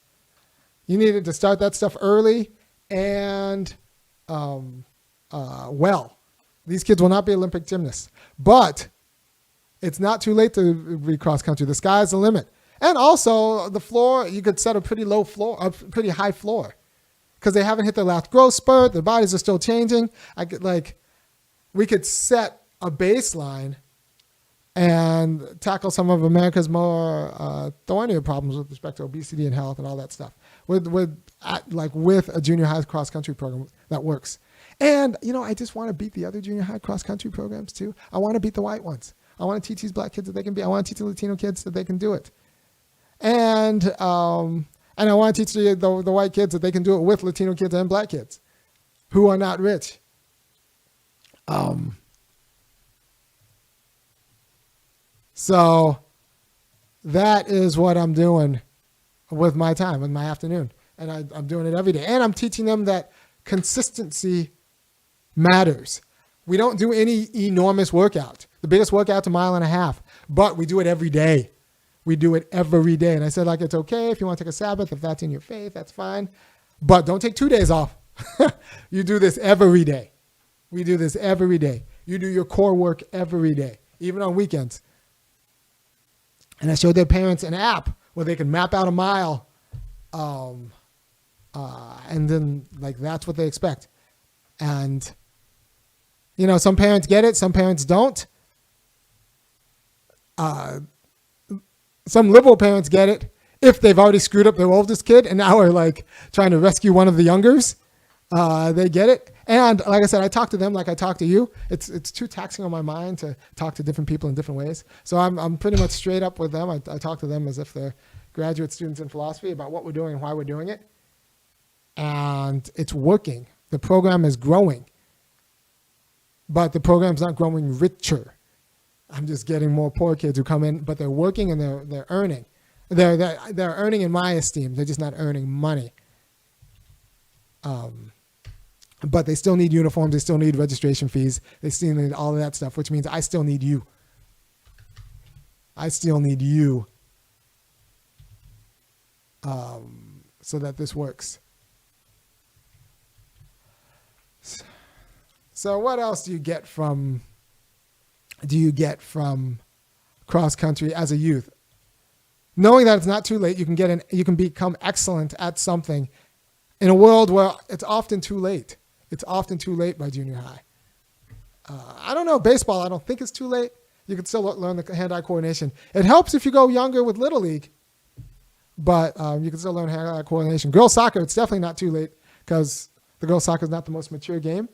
You needed to start that stuff early and well. These kids will not be Olympic gymnasts. But it's not too late to be cross country. The sky's the limit. And also the floor, you could set a pretty low floor, a pretty high floor, because they haven't hit their last growth spurt. Their bodies are still changing. We could set a baseline and tackle some of America's more thornier problems with respect to obesity and health and all that stuff with a junior high cross country program that works. And I just want to beat the other junior high cross country programs too. I want to beat the white ones. I want to teach these black kids that they can be. I want to teach the Latino kids that they can do it. And I want to teach the white kids that they can do it with Latino kids and black kids who are not rich. So that is what I'm doing with my time, with my afternoon. And I'm doing it every day. And I'm teaching them that consistency matters. We don't do any enormous workout. The biggest workout's 1.5 miles, but we do it every day. We do it every day. And I said, it's okay if you want to take a Sabbath, if that's in your faith, that's fine. But don't take 2 days off. You do this every day. We do this every day. You do your core work every day, even on weekends. And I showed their parents an app where they can map out a mile. And then that's what they expect. And, some parents get it. Some parents don't. Some liberal parents get it if they've already screwed up their oldest kid and now are trying to rescue one of the youngers. They get it. And like I said, I talk to them like I talk to you. It's too taxing on my mind to talk to different people in different ways. So I'm pretty much straight up with them. I talk to them as if they're graduate students in philosophy about what we're doing and why we're doing it. And it's working. The program is growing. But the program's not growing richer. I'm just getting more poor kids who come in, but they're working and they're earning. They're earning in my esteem. They're just not earning money. But they still need uniforms. They still need registration fees. They still need all of that stuff, which means I still need you. I still need you so that this works. So what else do you get from cross country as a youth? Knowing that it's not too late, you can become excellent at something in a world where it's often too late. It's often too late by junior high. I don't know, baseball, I don't think it's too late. You can still learn the hand-eye coordination. It helps if you go younger with Little League, but you can still learn hand-eye coordination. Girls soccer, it's definitely not too late because the girls soccer is not the most mature game.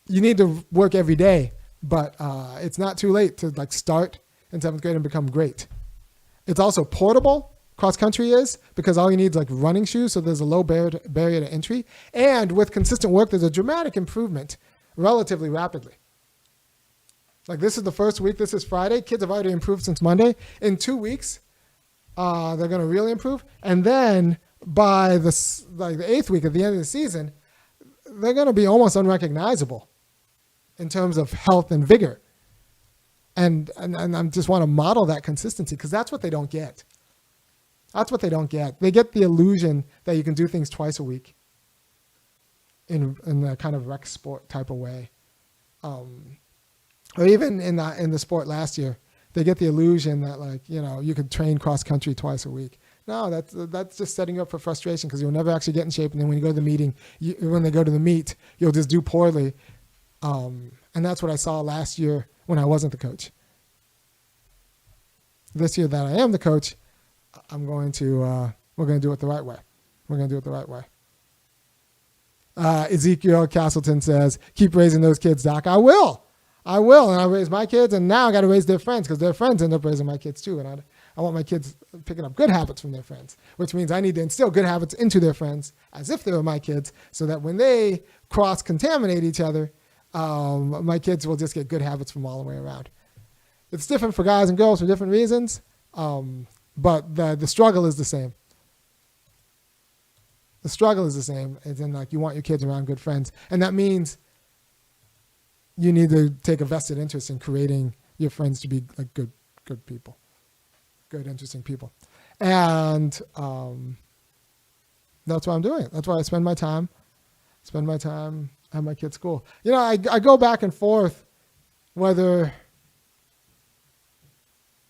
You need to work every day, but it's not too late to start in 7th grade and become great. It's also portable. Cross country is, because all you need is running shoes, so there's a low barrier to entry. And with consistent work, there's a dramatic improvement relatively rapidly. This is the first week. This is Friday. Kids have already improved since Monday. In 2 weeks, they're going to really improve. And then by the 8th week at the end of the season, they're going to be almost unrecognizable in terms of health and vigor. And I just want to model that consistency because that's what they don't get. That's what they don't get. They get the illusion that you can do things twice a week in a kind of rec sport type of way. or even in the sport last year, they get the illusion that like, you could train cross country twice a week. No, that's just setting you up for frustration because you'll never actually get in shape. And then when you go to the meeting, when they go to the meet, you'll just do poorly. And that's what I saw last year when I wasn't the coach. This year that I am the coach, we're going to do it the right way. We're going to do it the right way. Ezekiel Castleton says, keep raising those kids, Doc. I will. And I raise my kids, and now I got to raise their friends because their friends end up raising my kids too. And I want my kids picking up good habits from their friends, which means I need to instill good habits into their friends as if they were my kids so that when they cross-contaminate each other, my kids will just get good habits from all the way around. It's different for guys and girls for different reasons, but the struggle is the same. The struggle is the same. It's in like you want your kids around good friends, and that means you need to take a vested interest in creating your friends to be like good people, good, interesting people. And that's why I'm doing it. That's why I spend my time at my kids' school. I go back and forth whether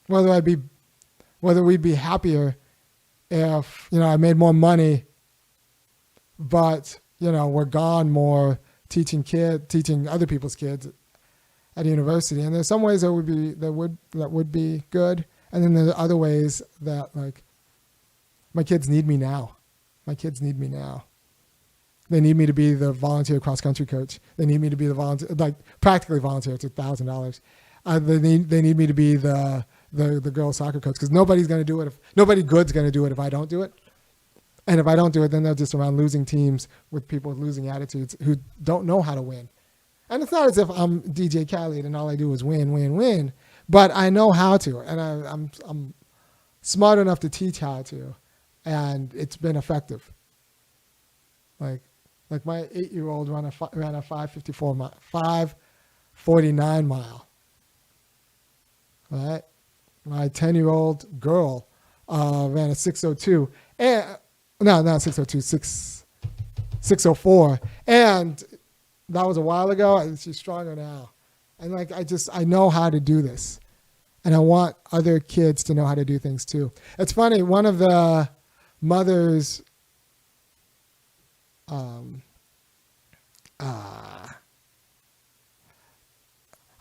we'd be happier if, I made more money, but, we're gone more teaching other people's kids at a university. And there's some ways that would be good. And then there's other ways that like my kids need me now. They need me to be the volunteer cross country coach. They need me to be the volunteer, like practically volunteer. It's $1,000. They need me to be the girls soccer coach because nobody's going to do it. Nobody good's going to do it if I don't do it. And if I don't do it, then they're just around losing teams with people with losing attitudes who don't know how to win. And it's not as if I'm DJ Khaled and all I do is win. But I know how to, and I'm smart enough to teach how to, and it's been effective. Like my 8-year-old ran a 5:49 mile. Right, my 10-year-old girl ran a 6:02, and not 6:02, 6:04, and that was a while ago. She's stronger now, and like I know how to do this, and I want other kids to know how to do things too. It's funny. One of the mothers.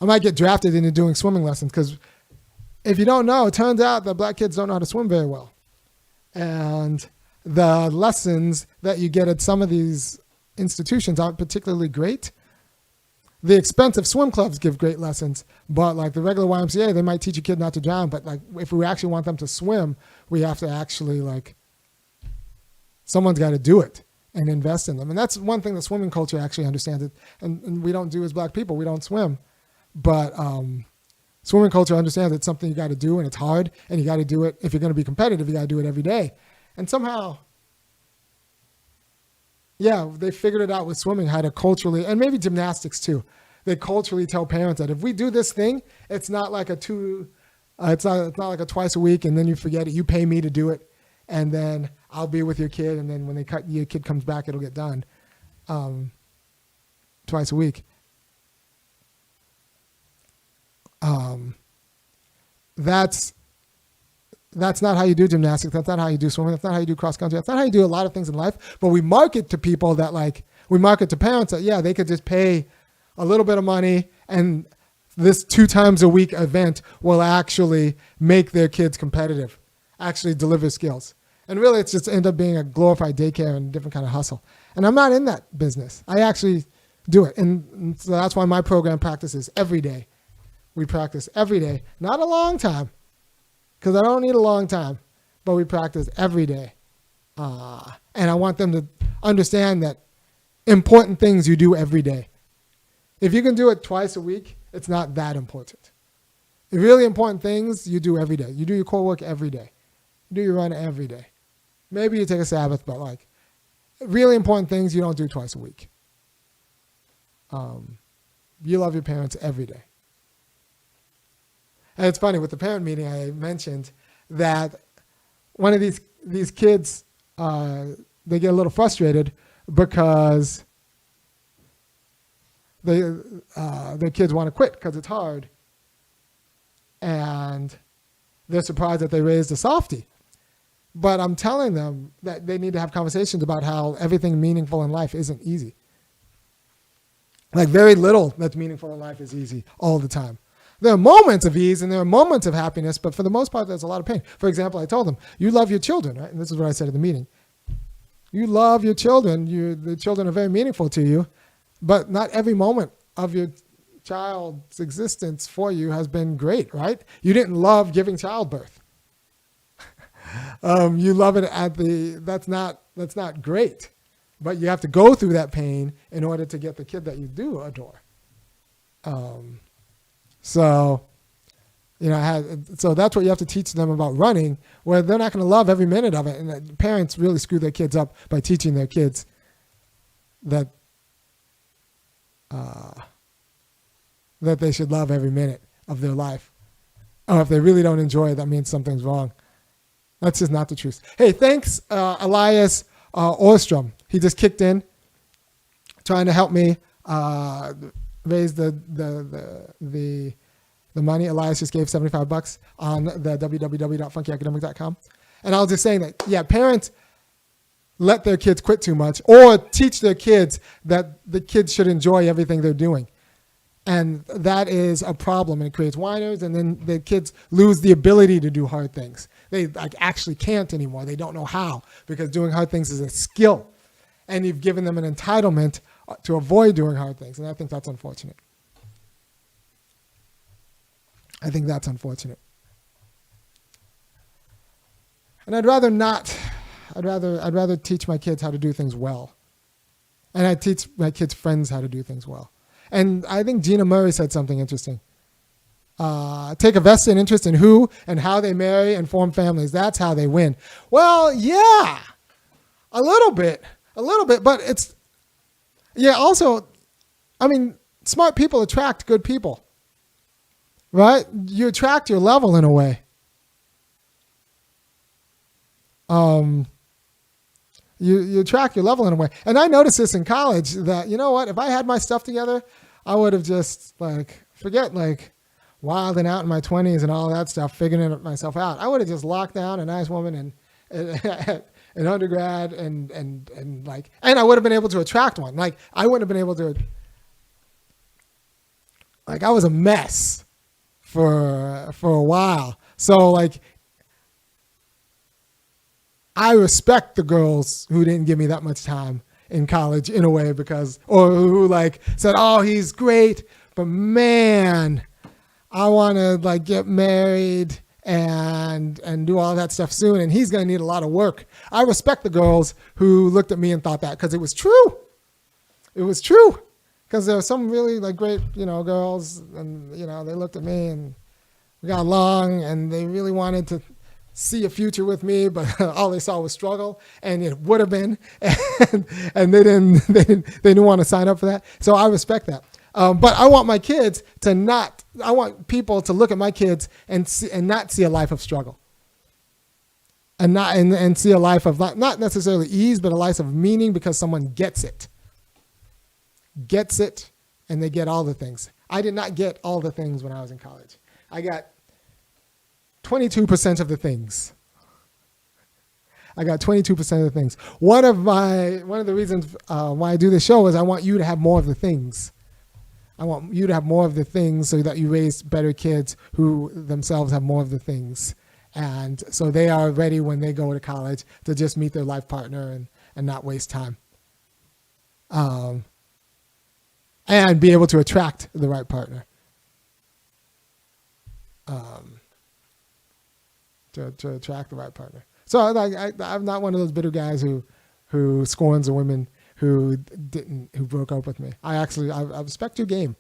I might get drafted into doing swimming lessons because if you don't know, it turns out that black kids don't know how to swim very well. And the lessons that you get at some of these institutions aren't particularly great. The expensive swim clubs give great lessons, but like the regular YMCA, they might teach a kid not to drown. But like if we actually want them to swim, we have to actually someone's got to do it and invest in them. And that's one thing the swimming culture actually understands it. And we don't do as black people. We don't swim. But swimming culture understands it's something you got to do, and it's hard, and you got to do it. If you're going to be competitive, you got to do it every day. And somehow, they figured it out with swimming, how to culturally, and maybe gymnastics too. They culturally tell parents that if we do this thing, it's not like it's not like a twice a week, and then you forget it. You pay me to do it, and then I'll be with your kid, and then when your kid comes back, it'll get done twice a week. That's not how you do gymnastics. That's not how you do swimming. That's not how you do cross country. That's not how you do a lot of things in life. But we market to people that we market to parents that, they could just pay a little bit of money and this 2 times a week event will actually make their kids competitive, actually deliver skills. And really it's just end up being a glorified daycare and a different kind of hustle. And I'm not in that business. I actually do it. And so that's why my program practices every day. We practice every day, not a long time, because I don't need a long time, but we practice every day. And I want them to understand that important things you do every day. If you can do it twice a week, it's not that important. The really important things you do every day. You do your core work every day. You do your run every day. Maybe you take a Sabbath, but really important things you don't do twice a week. You love your parents every day. And it's funny, with the parent meeting, I mentioned that one of these kids, they get a little frustrated because their kids want to quit because it's hard. And they're surprised that they raised a softie. But I'm telling them that they need to have conversations about how everything meaningful in life isn't easy. Like very little that's meaningful in life is easy all the time. There are moments of ease and there are moments of happiness, but for the most part, there's a lot of pain. For example, I told them, you love your children, right? And this is what I said at the meeting. You love your children. The children are very meaningful to you, but not every moment of your child's existence for you has been great, right? You didn't love giving childbirth. You love it that's not great, but you have to go through that pain in order to get the kid that you do adore. So that's what you have to teach them about running, where they're not going to love every minute of it. And parents really screw their kids up by teaching their kids that they should love every minute of their life. Or if they really don't enjoy it, that means something's wrong. That's just not the truth. Hey, thanks, Elias Orstrom. He just kicked in, trying to help me raise the money. Elias just gave $75 on the www.funkyacademic.com. And I was just saying that, yeah, parents let their kids quit too much or teach their kids that the kids should enjoy everything they're doing. And that is a problem, and it creates whiners, and then the kids lose the ability to do hard things. They actually can't anymore. They don't know how, because doing hard things is a skill. And you've given them an entitlement to avoid doing hard things, and I think that's unfortunate. And I'd rather not. I'd rather teach my kids how to do things well. And I teach my kids' friends how to do things well. And I think Gina Murray said something interesting. Take a vested interest in who and how they marry and form families. That's how they win. Well, yeah, a little bit, but it's, yeah, also, I mean, smart people attract good people, right? You attract your level in a way. You attract your level in a way. And I noticed this in college that, you know what, if I had my stuff together, I would have just forget wilding out in my 20s and all that stuff, figuring it myself out. I would have just locked down a nice woman in undergrad and I would have been able to attract one. I wouldn't have been able to, I was a mess for a while. So I respect the girls who didn't give me that much time in college in a way or who said, oh, he's great, but man, I want to get married and do all that stuff soon, and he's going to need a lot of work. I respect the girls who looked at me and thought that, because it was true. It was true, because there were some really great, girls, and they looked at me and we got along, and they really wanted to see a future with me, but all they saw was struggle, and it would have been, and they didn't want to sign up for that. So I respect that. But I want my kids I want people to look at my kids and not see a life of struggle, and see a life of not necessarily ease, but a life of meaning, because someone gets it, and they get all the things. I did not get all the things when I was in college. I got 22% of the things. I got 22% of the things. One of the reasons why I do this show is I want you to have more of the things. I want you to have more of the things so that you raise better kids who themselves have more of the things. And so they are ready when they go to college to just meet their life partner and not waste time. And be able to attract the right partner. To attract the right partner. So I'm not one of those bitter guys who scorns a woman who broke up with me. I respect your game.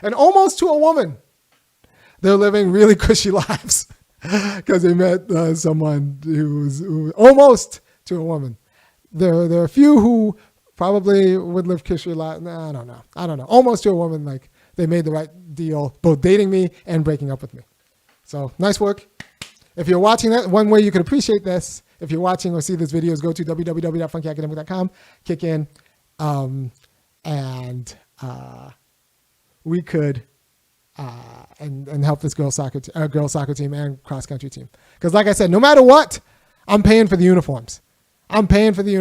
And almost to a woman, they're living really cushy lives because they met someone who was almost to a woman. There are a few who probably would live cushy lives. I don't know. Almost to a woman, they made the right deal, both dating me and breaking up with me. So nice work. If you're watching that, one way you can appreciate this, if you're watching or see this video, is go to www.funkyacademic.com, kick in, and we could and help this girls soccer team and cross country team. Because like I said, no matter what, I'm paying for the uniforms. I'm paying for the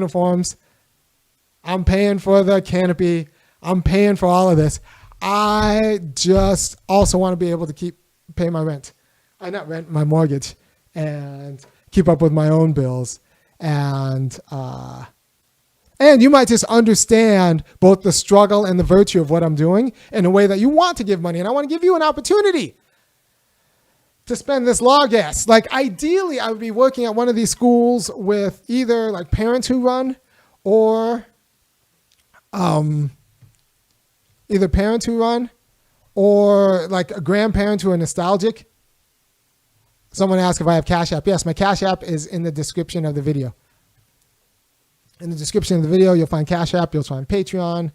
canopy. I'm paying for all of this. I just also want to be able to pay my rent. Not rent, my mortgage, and keep up with my own bills. And you might just understand both the struggle and the virtue of what I'm doing in a way that you want to give money. And I want to give you an opportunity to spend this law gas. Like ideally, I would be working at one of these schools with either like parents who run or like a grandparent who are nostalgic. Someone asked if I have Cashapp. Yes, my Cashapp is in the description of the video. In the description of the video, you'll find Cashapp, you'll find Patreon,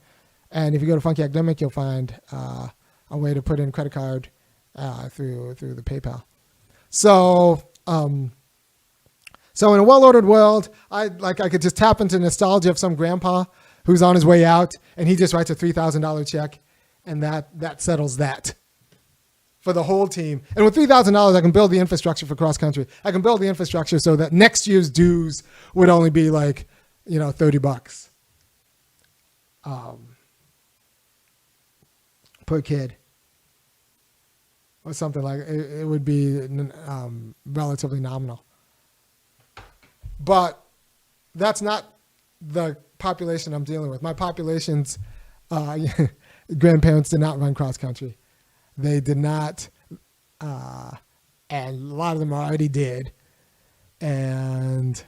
and if you go to Funky Academic, you'll find a way to put in credit card through the PayPal. So in a well-ordered world, I could just tap into nostalgia of some grandpa who's on his way out, and he just writes a $3,000 check, and that settles that for the whole team. And with $3,000, I can build the infrastructure for cross country. I can build the infrastructure so that next year's dues would only be like, $30 per kid, or something like it would be relatively nominal. But that's not the population I'm dealing with. My population's grandparents did not run cross country. They did not, and a lot of them already did, and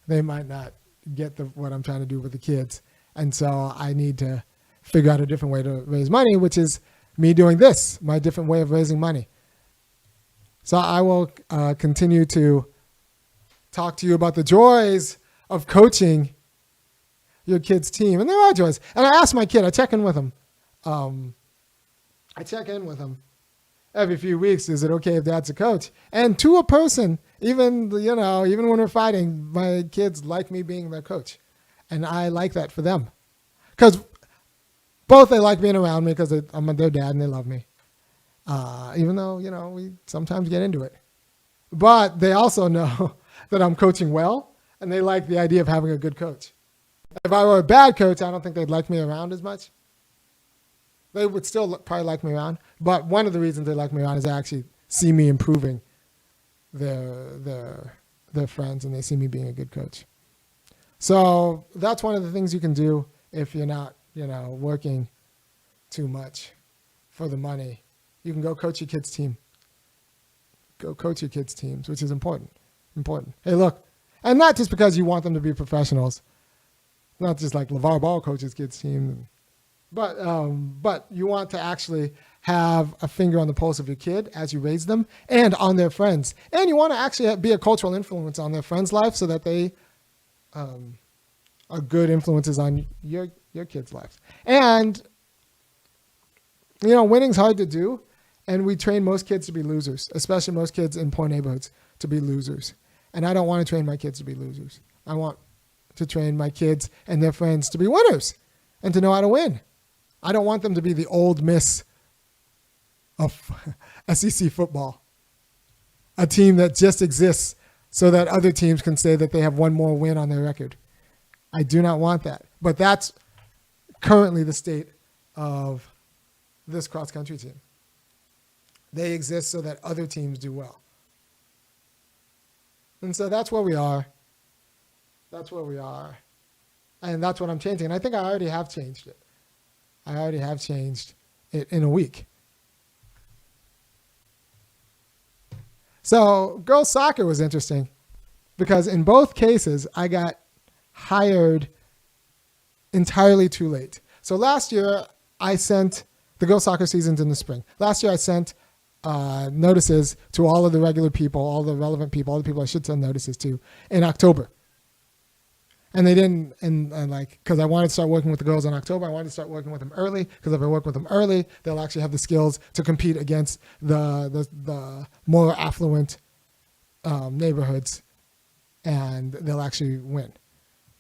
they might not get what I'm trying to do with the kids. And so I need to figure out a different way to raise money, which is me doing this, my different way of raising money. So I will continue to talk to you about the joys of coaching your kid's team. And there are joys. And I ask my kid, I check in with him. Every few weeks, is it okay if dad's a coach? And to a person, even when we're fighting, my kids like me being their coach. And I like that for them. Because both they like being around me because I'm their dad and they love me. Even though, we sometimes get into it. But they also know that I'm coaching well, and they like the idea of having a good coach. If I were a bad coach, I don't think they'd like me around as much. They would still probably like me around, but one of the reasons they like me around is they actually see me improving their friends, and they see me being a good coach. So that's one of the things you can do if you're not, working too much for the money. You can go coach your kids' team. Go coach your kids' teams, which is important. Hey, look, and not just because you want them to be professionals, not just like LeVar Ball coaches kids' team. But you want to actually have a finger on the pulse of your kid as you raise them and on their friends. And you want to actually be a cultural influence on their friends' life so that they are good influences on your kids' lives. And, winning's hard to do. And we train most kids to be losers, especially most kids in poor neighborhoods to be losers. And I don't want to train my kids to be losers. I want to train my kids and their friends to be winners and to know how to win. I don't want them to be the old miss of SEC football, a team that just exists so that other teams can say that they have one more win on their record. I do not want that. But that's currently the state of this cross-country team. They exist so that other teams do well. And so that's where we are. And that's what I'm changing. And I think I already have changed it. I already have changed it in a week. So girls soccer was interesting because in both cases, I got hired entirely too late. So last year, I sent the girls soccer seasons in the spring. Last year, I sent notices to all of the regular people, all the relevant people, all the people I should send notices to in October. And they didn't, because I wanted to start working with the girls in October, I wanted to start working with them early, because if I work with them early, they'll actually have the skills to compete against the more affluent neighborhoods, and they'll actually win.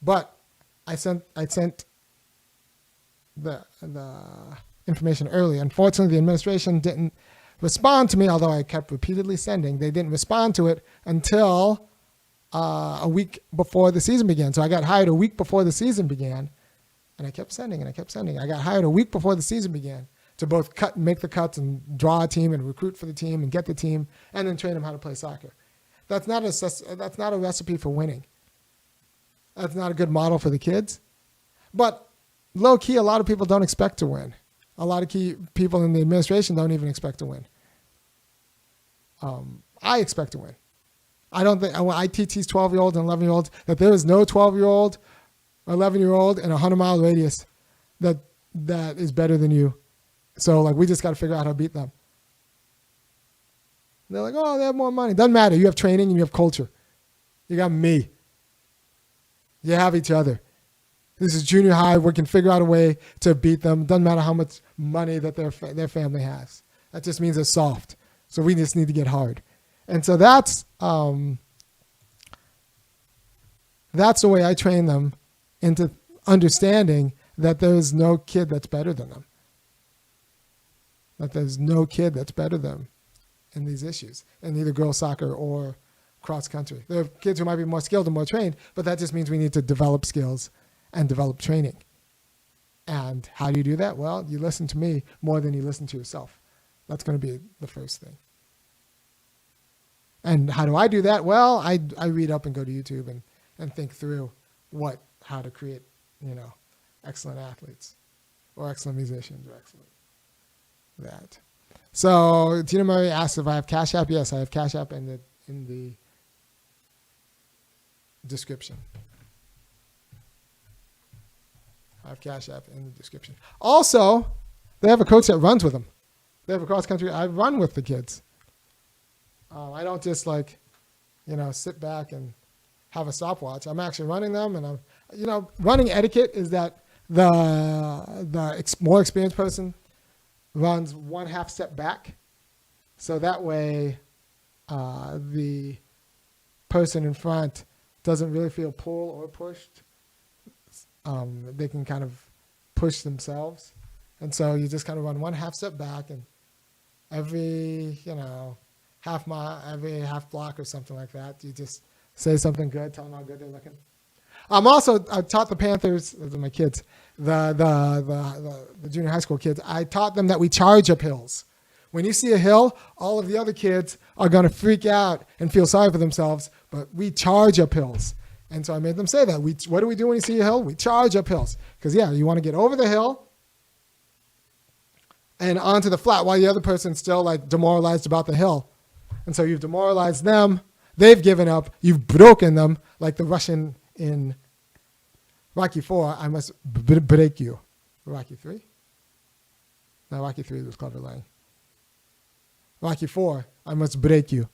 But I sent the information early. Unfortunately, the administration didn't respond to me, although I kept repeatedly sending. They didn't respond to it until a week before the season began. So I got hired a week before the season began, and I kept sending and I kept sending. I got hired a week before the season began to both cut and make the cuts and draw a team and recruit for the team and get the team and then train them how to play soccer. That's not a recipe for winning. That's not a good model for the kids. But low key, a lot of people don't expect to win. A lot of key people in the administration don't even expect to win. I expect to win. I don't think, when I teach these 12-year-olds and 11-year-olds that there is no 12-year-old or 11-year-old in a 100-mile radius that is better than you. So, like, we just got to figure out how to beat them. And they're like, oh, they have more money. Doesn't matter. You have training and you have culture. You got me. You have each other. This is junior high. We can figure out a way to beat them. Doesn't matter how much money that their family has. That just means they're soft. So we just need to get hard. And so that's the way I train them into understanding that there's no kid that's better than them. That there's no kid that's better than them in these issues, in either girls soccer or cross country. There are kids who might be more skilled and more trained, but that just means we need to develop skills and develop training. And how do you do that? Well, you listen to me more than you listen to yourself. That's going to be the first thing. And how do I do that? Well, I read up and go to YouTube and think through how to create, excellent athletes or excellent musicians or excellent that. So Tina Murray asks if I have Cashapp. Yes, I have Cashapp in the description. I have Cashapp in the description. Also, they have a coach that runs with them. They have a cross country. I run with the kids. I don't just sit back and have a stopwatch. I'm actually running them, and running etiquette is that the more experienced person runs 1/2 step back, so that way the person in front doesn't really feel pulled or pushed. They can kind of push themselves, and so you just kind of run 1/2 step back, and every half mile, every half block or something like that, you just say something good, tell them how good they're looking. I taught the Panthers, those are my kids, the junior high school kids, I taught them that we charge up hills. When you see a hill, all of the other kids are going to freak out and feel sorry for themselves, but we charge up hills. And so I made them say that. What do we do when you see a hill? We charge up hills. Because, you want to get over the hill and onto the flat while the other person's still, demoralized about the hill. And so you've demoralized them. They've given up. You've broken them, like the Russian in Rocky 4, I must break you. Rocky 3? No, Rocky 3 was Clever Lang. Rocky 4, I must break you.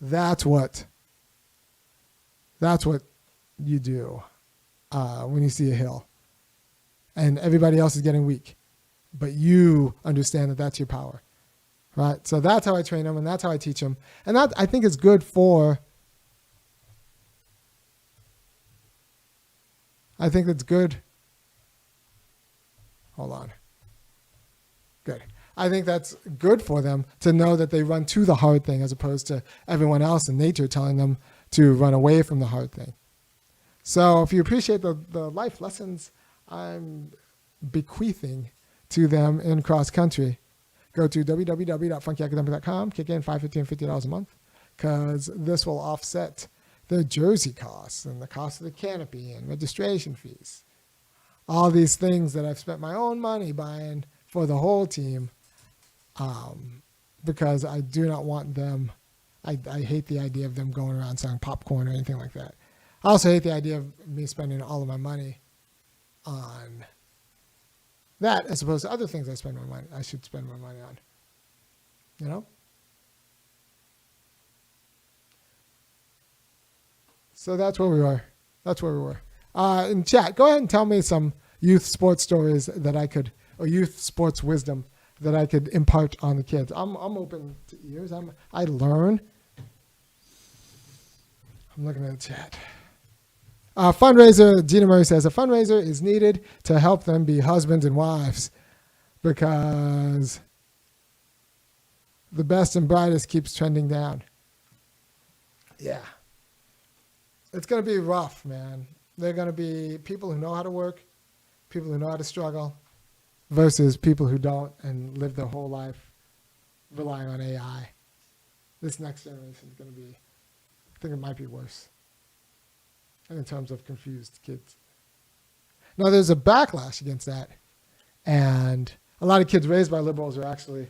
That's what you do when you see a hill. And everybody else is getting weak. But you understand that that's your power. Right? So that's how I train them, and that's how I teach them. And that, I think, is good for... I think that's good. Hold on. Good. I think that's good for them to know that they run to the hard thing as opposed to everyone else in nature telling them to run away from the hard thing. So if you appreciate the life lessons I'm bequeathing to them in cross country, go to www.funkyacademic.com, kick in $5, $50, and $50 a month, because this will offset the jersey costs and the cost of the canopy and registration fees. All these things that I've spent my own money buying for the whole team, because I do not want them, I hate the idea of them going around selling popcorn or anything like that. I also hate the idea of me spending all of my money on that as opposed to other things I should spend my money on. So that's where we were. In chat, go ahead and tell me some youth sports stories that I could, or youth sports wisdom that I could impart on the kids. I'm open to ears. I learn. I'm looking at the chat. Fundraiser, Gina Murray says, a fundraiser is needed to help them be husbands and wives because the best and brightest keeps trending down. Yeah. It's going to be rough, man. They're going to be people who know how to work, people who know how to struggle, versus people who don't and live their whole life relying on AI. This next generation is going to be, I think it might be worse. And in terms of confused kids. Now, there's a backlash against that. And a lot of kids raised by liberals are actually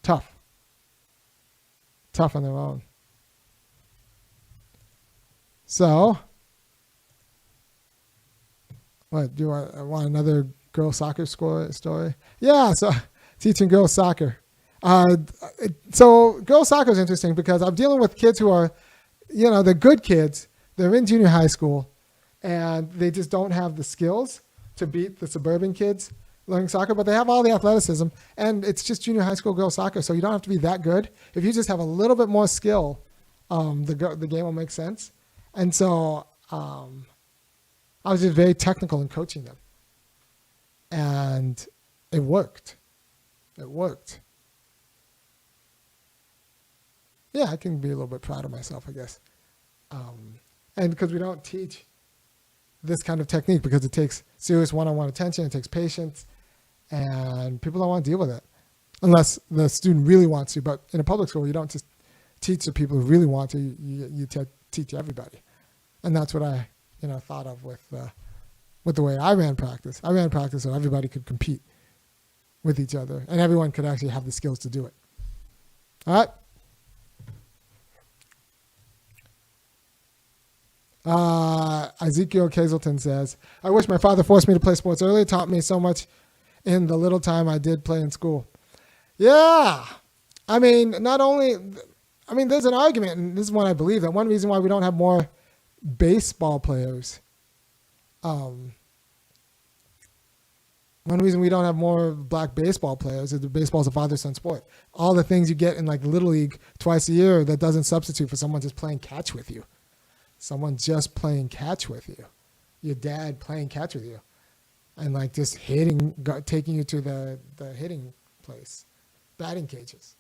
tough on their own. So, what, do you want another girls soccer story? Yeah, so teaching girls soccer. So girls soccer is interesting because I'm dealing with kids who are, they're good kids. They're in junior high school, and they just don't have the skills to beat the suburban kids learning soccer, but they have all the athleticism, and it's just junior high school girls soccer, so you don't have to be that good. If you just have a little bit more skill, the game will make sense. And so I was just very technical in coaching them, and it worked. Yeah, I can be a little bit proud of myself, I guess. And because we don't teach this kind of technique because it takes serious one-on-one attention, it takes patience, and people don't want to deal with it unless the student really wants to. But in a public school, you don't just teach the people who really want to, you teach everybody. And that's what I thought of with the way I ran practice. I ran practice so everybody could compete with each other, and everyone could actually have the skills to do it. All right? Ezekiel Kazelton says, I wish my father forced me to play sports early. It taught me so much in the little time I did play in school. Yeah. There's an argument, and this is one I believe, that one reason why we don't have more baseball players, one reason we don't have more black baseball players is that baseball is a father-son sport. All the things you get in like Little League twice a year, that doesn't substitute for someone just playing catch with you. Someone just playing catch with you. Your dad playing catch with you. And like just taking you to the hitting place. Batting cages.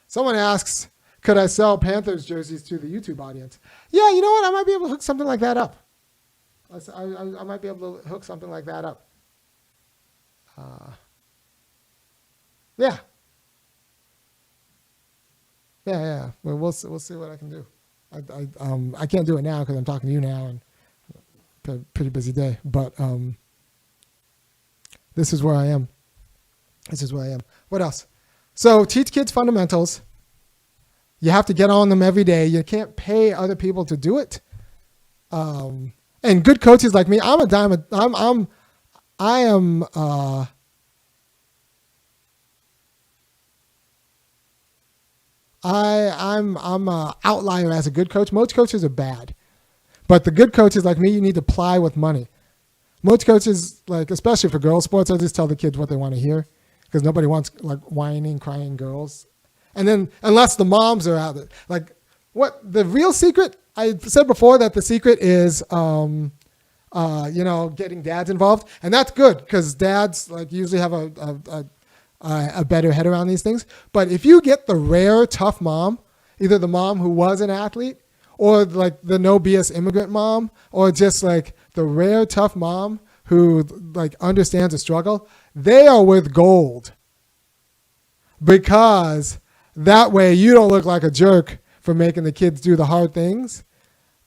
Someone asks, could I sell Panthers jerseys to the YouTube audience? Yeah, you know what? I might be able to hook something like that up. I might be able to hook something like that up. Yeah. Yeah. Well, we'll see what I can do. I can't do it now because I'm talking to you now and a pretty busy day. But this is where I am. What else? So teach kids fundamentals. You have to get on them every day. You can't pay other people to do it. And good coaches like me, I'm a diamond. I'm a outlier as a good coach. Most coaches are bad, but the good coaches like me, you need to ply with money. Most coaches, like especially for girls sports, I just tell the kids what they want to hear because nobody wants like whining, crying girls. And then unless the moms are out there, like what the real secret? I said before that the secret is, getting dads involved, and that's good because dads like usually have a better head around these things. But if you get the rare tough mom, either the mom who was an athlete or like the no BS immigrant mom, or just like the rare tough mom who like understands the struggle, they are worth gold because that way you don't look like a jerk for making the kids do the hard things.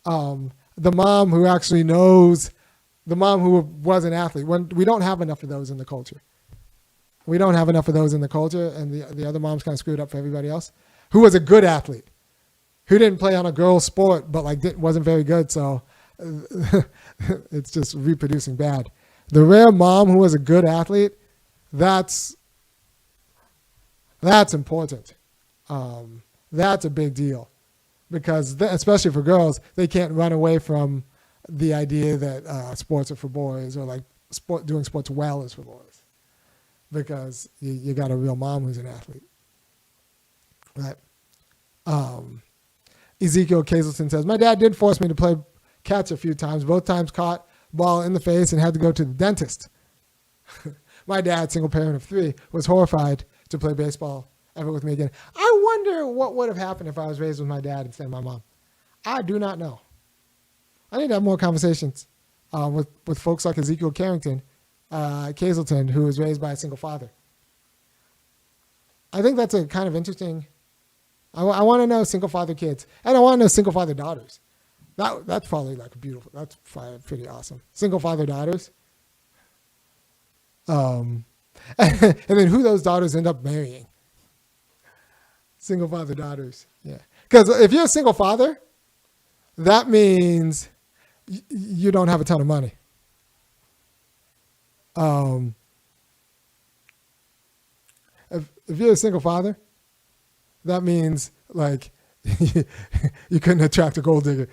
The mom who actually knows, the mom who was an athlete, we don't have enough of those in the culture. We don't have enough of those in the culture, and the other mom's kind of screwed up for everybody else. Who was a good athlete, who didn't play on a girl's sport, but like wasn't very good, so it's just reproducing bad. The rare mom who was a good athlete, that's important. That's a big deal, because especially for girls, they can't run away from the idea that sports are for boys, or like doing sports well is for boys. Because you got a real mom who's an athlete. Right. Ezekiel Kazelton says, my dad did force me to play catch a few times. Both times caught ball in the face and had to go to the dentist. My dad, single parent of 3, was horrified to play baseball ever with me again. I wonder what would have happened if I was raised with my dad instead of my mom. I do not know. I need to have more conversations with folks like Ezekiel Kazelton, who was raised by a single father. I think that's a kind of interesting. I want to know single father kids, and I want to know single father daughters. That's probably like a beautiful. That's probably pretty awesome. Single father daughters. And then who those daughters end up marrying. Single father daughters. Yeah. Because if you're a single father, that means you don't have a ton of money. If you're a single father, that means like you couldn't attract a gold digger.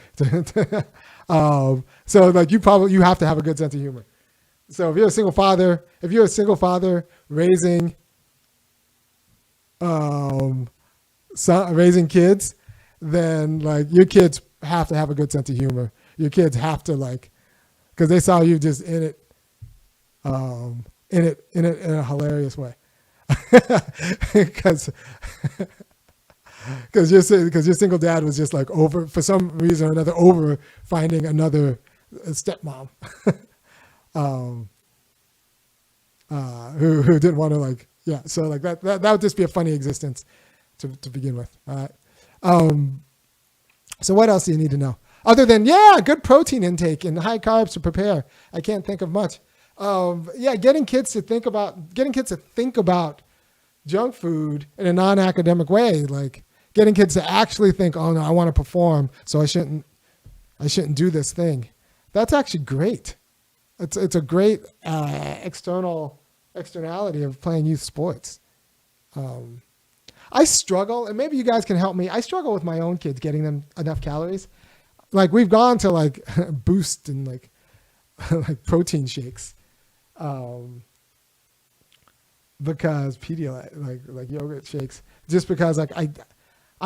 So like you have to have a good sense of humor. So if you're a single father raising raising kids, then like your kids have to have a good sense of humor. Your kids have to because they saw you just in it in a hilarious way. Because your single dad was just like over for some reason or another over finding another stepmom who didn't want to so like that would just be a funny existence to begin with. All right. So what else do you need to know other than good protein intake and high carbs to prepare? I can't think of much. Getting kids to think about junk food in a non-academic way, like getting kids to actually think, oh no, I want to perform, so I shouldn't do this thing. That's actually great. It's a great externality of playing youth sports. I struggle, and maybe you guys can help me. I struggle with my own kids getting them enough calories. Like we've gone to Boost and like protein shakes. Because Pedialyte, like yogurt shakes, just because I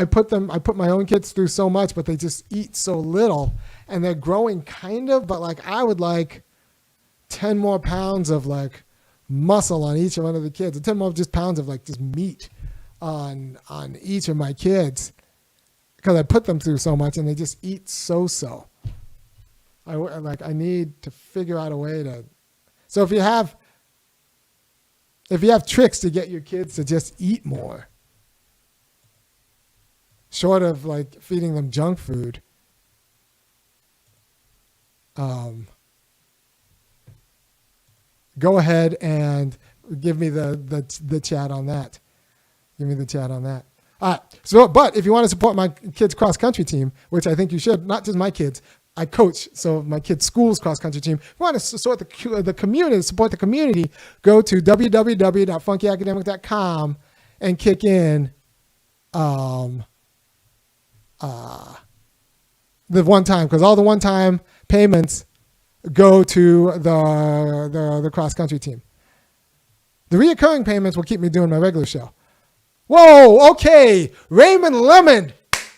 put my own kids through so much, but they just eat so little, and they're growing kind of, but I would like 10 more pounds of muscle on each one of the kids, and 10 more just pounds of just meat on each of my kids, because I put them through so much, and they just eat so. I need to figure out a way to. So if you have tricks to get your kids to just eat more, short of feeding them junk food, go ahead and give me the chat on that. Give me the chat on that. All right. So, but if you want to support my kids' cross country team, which I think you should, not just my kids. I coach, so my kids' school's cross-country team. If you want to support the community, go to www.funkyacademic.com and kick in the one-time, because all the one-time payments go to the cross-country team. The reoccurring payments will keep me doing my regular show. Whoa, okay, Raymond Lemon,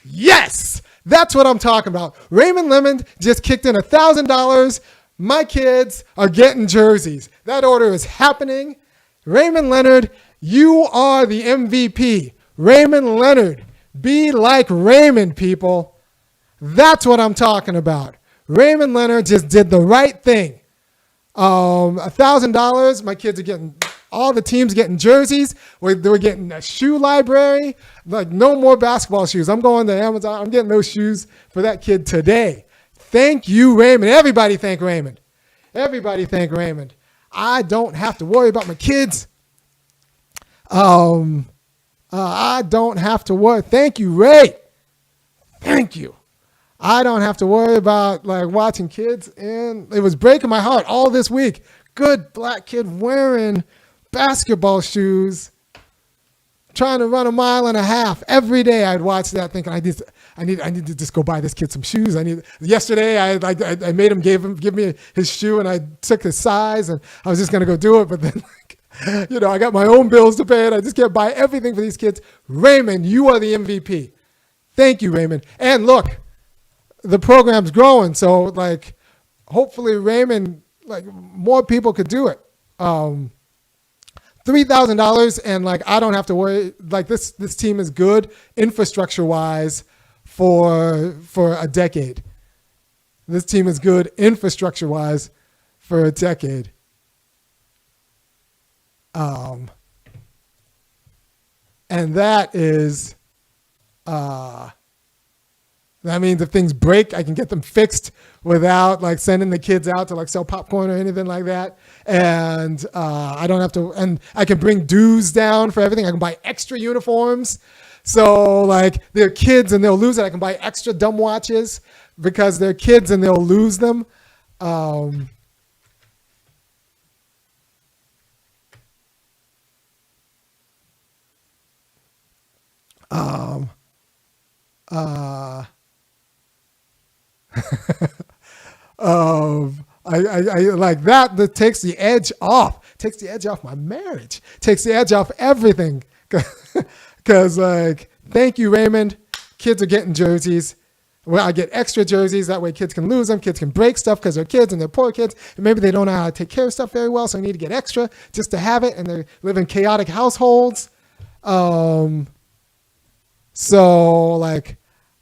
yes! That's what I'm talking about. Raymond Lemon just kicked in $1,000. My kids are getting jerseys. That order is happening. Raymond Leonard, you are the MVP. Raymond Leonard, be like Raymond, people. That's what I'm talking about. Raymond Leonard just did the right thing. $1,000. My kids are getting. All the teams getting jerseys. They were getting a shoe library. No more basketball shoes. I'm going to Amazon. I'm getting those shoes for that kid today. Thank you, Raymond. Everybody thank Raymond. Everybody thank Raymond. I don't have to worry about my kids. I don't have to worry. Thank you, Ray. Thank you. I don't have to worry about watching kids. And it was breaking my heart all this week. Good black kid wearing basketball shoes, trying to run 1.5 miles every day. I'd watch that thinking I need to just go buy this kid some shoes. Yesterday I made him give me his shoe, and I took his size, and I was just gonna go do it, but then I got my own bills to pay and I just can't buy everything for these kids. Raymond, you are the MVP. Thank you, Raymond. And look, the program's growing. So like, hopefully Raymond, like more people could do it. $3,000 and like, I don't have to worry. Like this team is good infrastructure wise for a decade. This team is good infrastructure wise for a decade. And that is, that means if things break, I can get them fixed without like sending the kids out to like sell popcorn or anything like that. And I don't have to, and I can bring dues down for everything. I can buy extra uniforms. So like they're kids and they'll lose it. I can buy extra dumb watches because they're kids and they'll lose them. I like that. That takes the edge off. Takes the edge off my marriage. Takes the edge off everything. Because like, thank you, Raymond. Kids are getting jerseys. Well, I get extra jerseys. That way kids can lose them. Kids can break stuff because they're kids and they're poor kids. And maybe they don't know how to take care of stuff very well. So I need to get extra just to have it. And they live in chaotic households. So like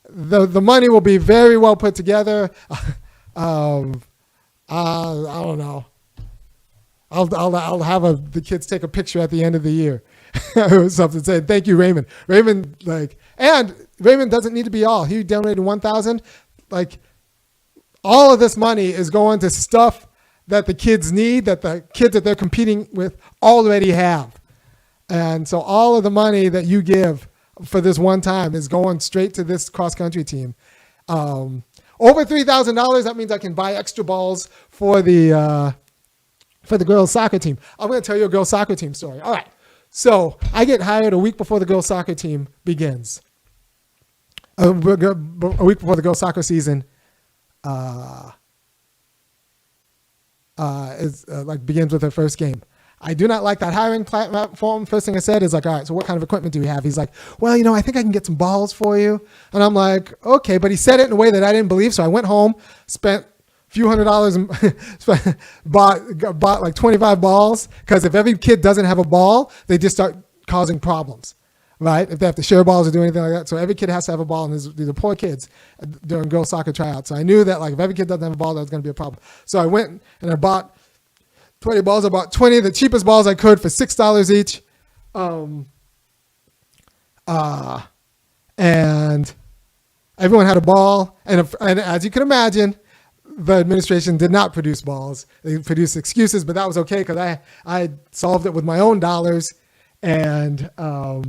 the money will be very well put together. I don't know. I'll have the kids take a picture at the end of the year or something saying, thank you, Raymond. Raymond doesn't need to be all. He donated 1,000. Like all of this money is going to stuff that the kids need, that the kids that they're competing with already have. And so all of the money that you give for this one time is going straight to this cross-country team. Over $3,000, that means I can buy extra balls for the girls' soccer team. I'm going to tell you a girls' soccer team story. All right. So I get hired a week before the girls' soccer team begins. A week before the girls' soccer season begins with their first game. I do not like that hiring platform. First thing I said is like, all right, so what kind of equipment do we have? He's like, well, I think I can get some balls for you. And I'm like, okay, but he said it in a way that I didn't believe. So I went home, spent a few $100s and bought like 25 balls. Because if every kid doesn't have a ball, they just start causing problems, right? If they have to share balls or do anything like that. So every kid has to have a ball, and these are poor kids during girls soccer tryouts. So I knew that like if every kid doesn't have a ball, that was going to be a problem. So I went and I bought 20 balls. I bought 20 of the cheapest balls I could for $6 each. And everyone had a ball. And as you can imagine, the administration did not produce balls. They produced excuses, but that was okay because I solved it with my own dollars. And all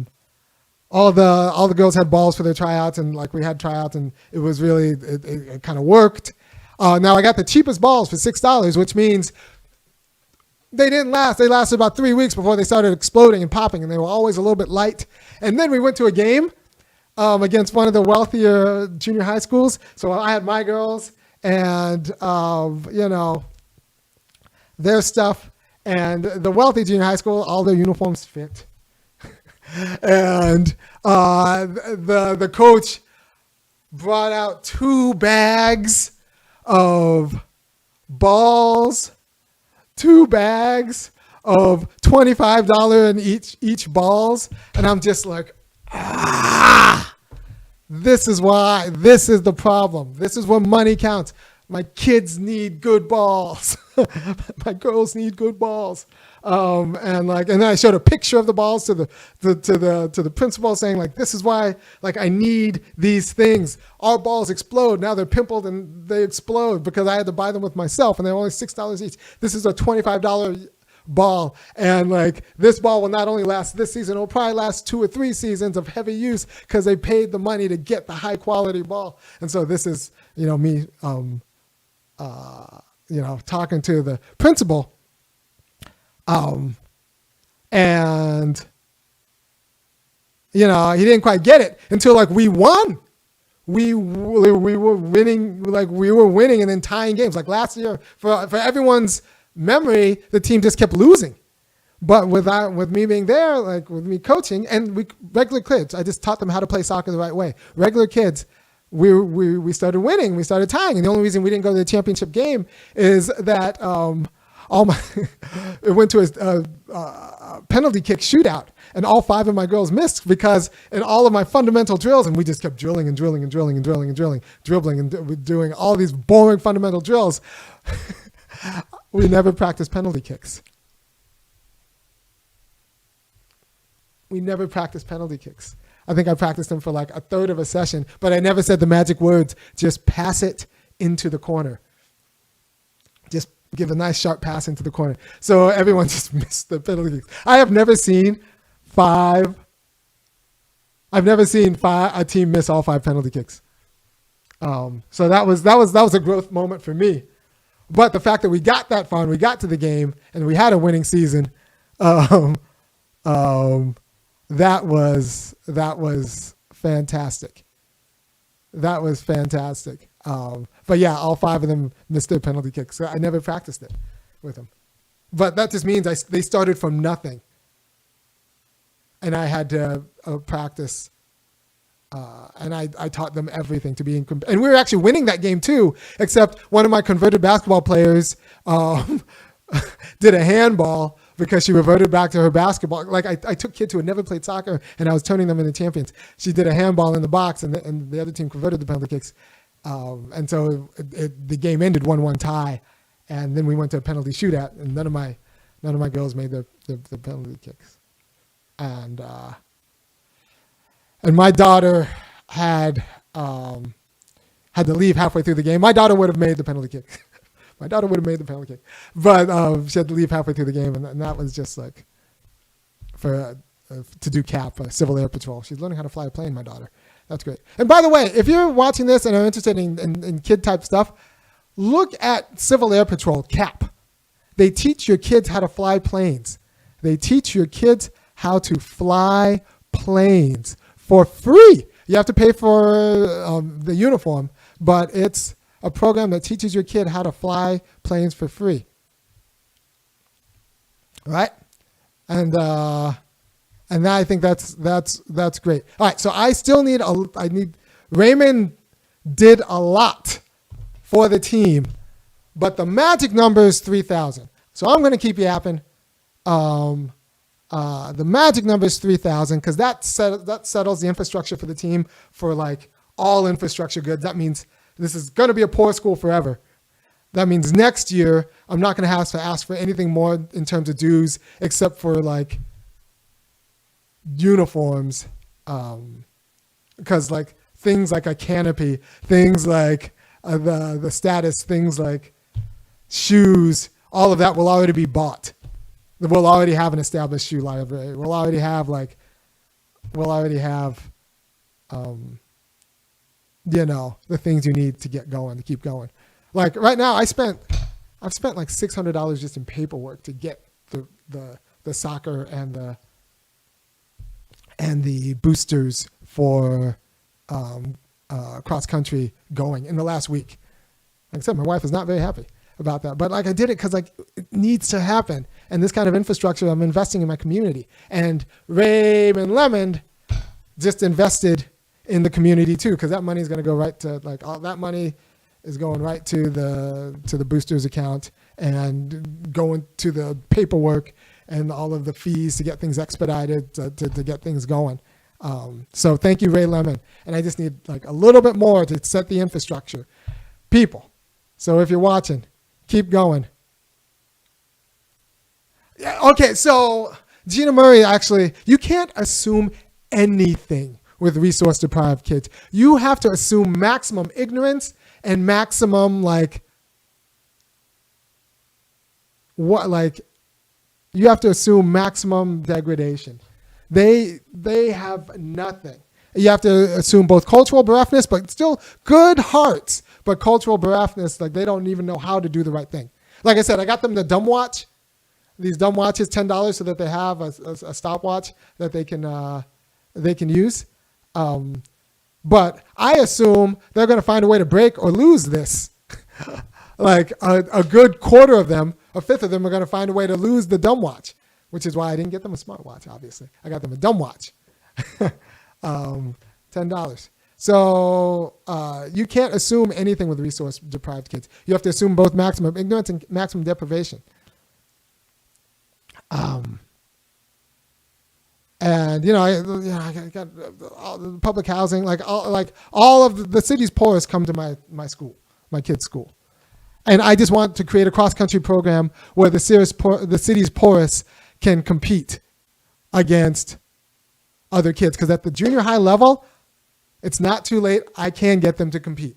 the girls had balls for their tryouts, and like we had tryouts, and it was really it kind of worked. Now I got the cheapest balls for $6, which means they didn't last. They lasted about 3 weeks before they started exploding and popping, and they were always a little bit light. And then we went to a game against one of the wealthier junior high schools. So I had my girls and, their stuff. And the wealthy junior high school, all their uniforms fit. And the coach brought out 2 bags of balls, 2 bags of $25 in each balls. And I'm just like, this is why, this is the problem. This is where money counts. My kids need good balls. My girls need good balls. And then I showed a picture of the balls to the principal saying like, this is why, like, I need these things. Our balls explode. Now they're pimpled and they explode because I had to buy them with myself, and they're only $6 each. This is a $25 ball. And like, this ball will not only last this season, it'll probably last 2 or 3 seasons of heavy use because they paid the money to get the high quality ball. And so this is, me, talking to the principal. And he didn't quite get it until like we won. We were winning, and then tying games. Like last year, for everyone's memory, the team just kept losing. But with me being there, like with me coaching, and regular kids, I just taught them how to play soccer the right way. Regular kids, we started winning, we started tying, and the only reason we didn't go to the championship game is that it went to a penalty kick shootout, and all 5 of my girls missed because in all of my fundamental drills, and we just kept dribbling and doing all these boring fundamental drills. We never practiced penalty kicks. We never practiced penalty kicks. I think I practiced them for like a third of a session, but I never said the magic words, just pass it into the corner. Just give a nice sharp pass into the corner. So everyone just missed the penalty kicks. I've never seen a team miss all 5 penalty kicks. So that was a growth moment for me. But the fact that we got that far and we got to the game and we had a winning season, that was fantastic. That was fantastic. But yeah, all 5 of them missed their penalty kicks. So I never practiced it with them. But that just means they started from nothing. And I had to practice. And I taught them everything to be in. And we were actually winning that game too, except one of my converted basketball players did a handball because she reverted back to her basketball. Like I took kids who had never played soccer and I was turning them into champions. She did a handball in the box and the other team converted the penalty kicks. And so the game ended 1-1 tie. And then we went to a penalty shootout and none of my girls made the penalty kicks. And my daughter had to leave halfway through the game. My daughter would have made the penalty kick. But she had to leave halfway through the game, and that was just like to do CAP, Civil Air Patrol. She's learning how to fly a plane, my daughter. That's great. And by the way, if you're watching this and are interested in kid-type stuff, look at Civil Air Patrol, CAP. They teach your kids how to fly planes. They teach your kids how to fly planes for free. You have to pay for the uniform, but it's a program that teaches your kid how to fly planes for free. Right? And I think that's great. All right, so I still need Raymond did a lot for the team, but the magic number is 3,000. So I'm going to keep yapping. The magic number is 3,000 because that settles the infrastructure for the team for like all infrastructure goods. That means this is going to be a poor school forever. That means next year I'm not going to have to ask for anything more in terms of dues except for like uniforms, because like things like a canopy, things like the status, things like shoes, all of that will already be bought. We'll already have an established shoe library. We'll already have the things you need to get going, to keep going. Like right now, I've spent like $600 just in paperwork to get the soccer and the boosters for cross country going in the last week. Like I said, my wife is not very happy about that, but like I did it because like it needs to happen, and this kind of infrastructure I'm investing in my community. And Raymond Lemon just invested in the community too, because that money is going to go right to like all that money is going right to the boosters account and going to the paperwork and all of the fees to get things expedited to get things going. So thank you, Ray Lemon. And I just need like a little bit more to set the infrastructure. People. So if you're watching, keep going. Yeah, okay, so Gina Murray, actually, you can't assume anything with resource-deprived kids. You have to assume maximum ignorance and maximum, you have to assume maximum degradation. They have nothing. You have to assume both cultural bereftness, but still good hearts, but cultural bereftness, like they don't even know how to do the right thing. Like I said, I got them the dumb watch, these dumb watches, $10, so that they have a stopwatch that they can use. But I assume they're going to find a way to break or lose this. Like a good quarter of them, a fifth of them are going to find a way to lose the dumb watch. which is why I didn't get them a smartwatch, obviously. I got them a dumb watch. $10. So you can't assume anything with resource-deprived kids. You have to assume both maximum ignorance and maximum deprivation. And I got all the public housing, all of the city's poorest come to my school, my kids' school, and I just want to create a cross-country program where the city's poorest can compete against other kids, because at the junior high level, it's not too late. I can get them to compete.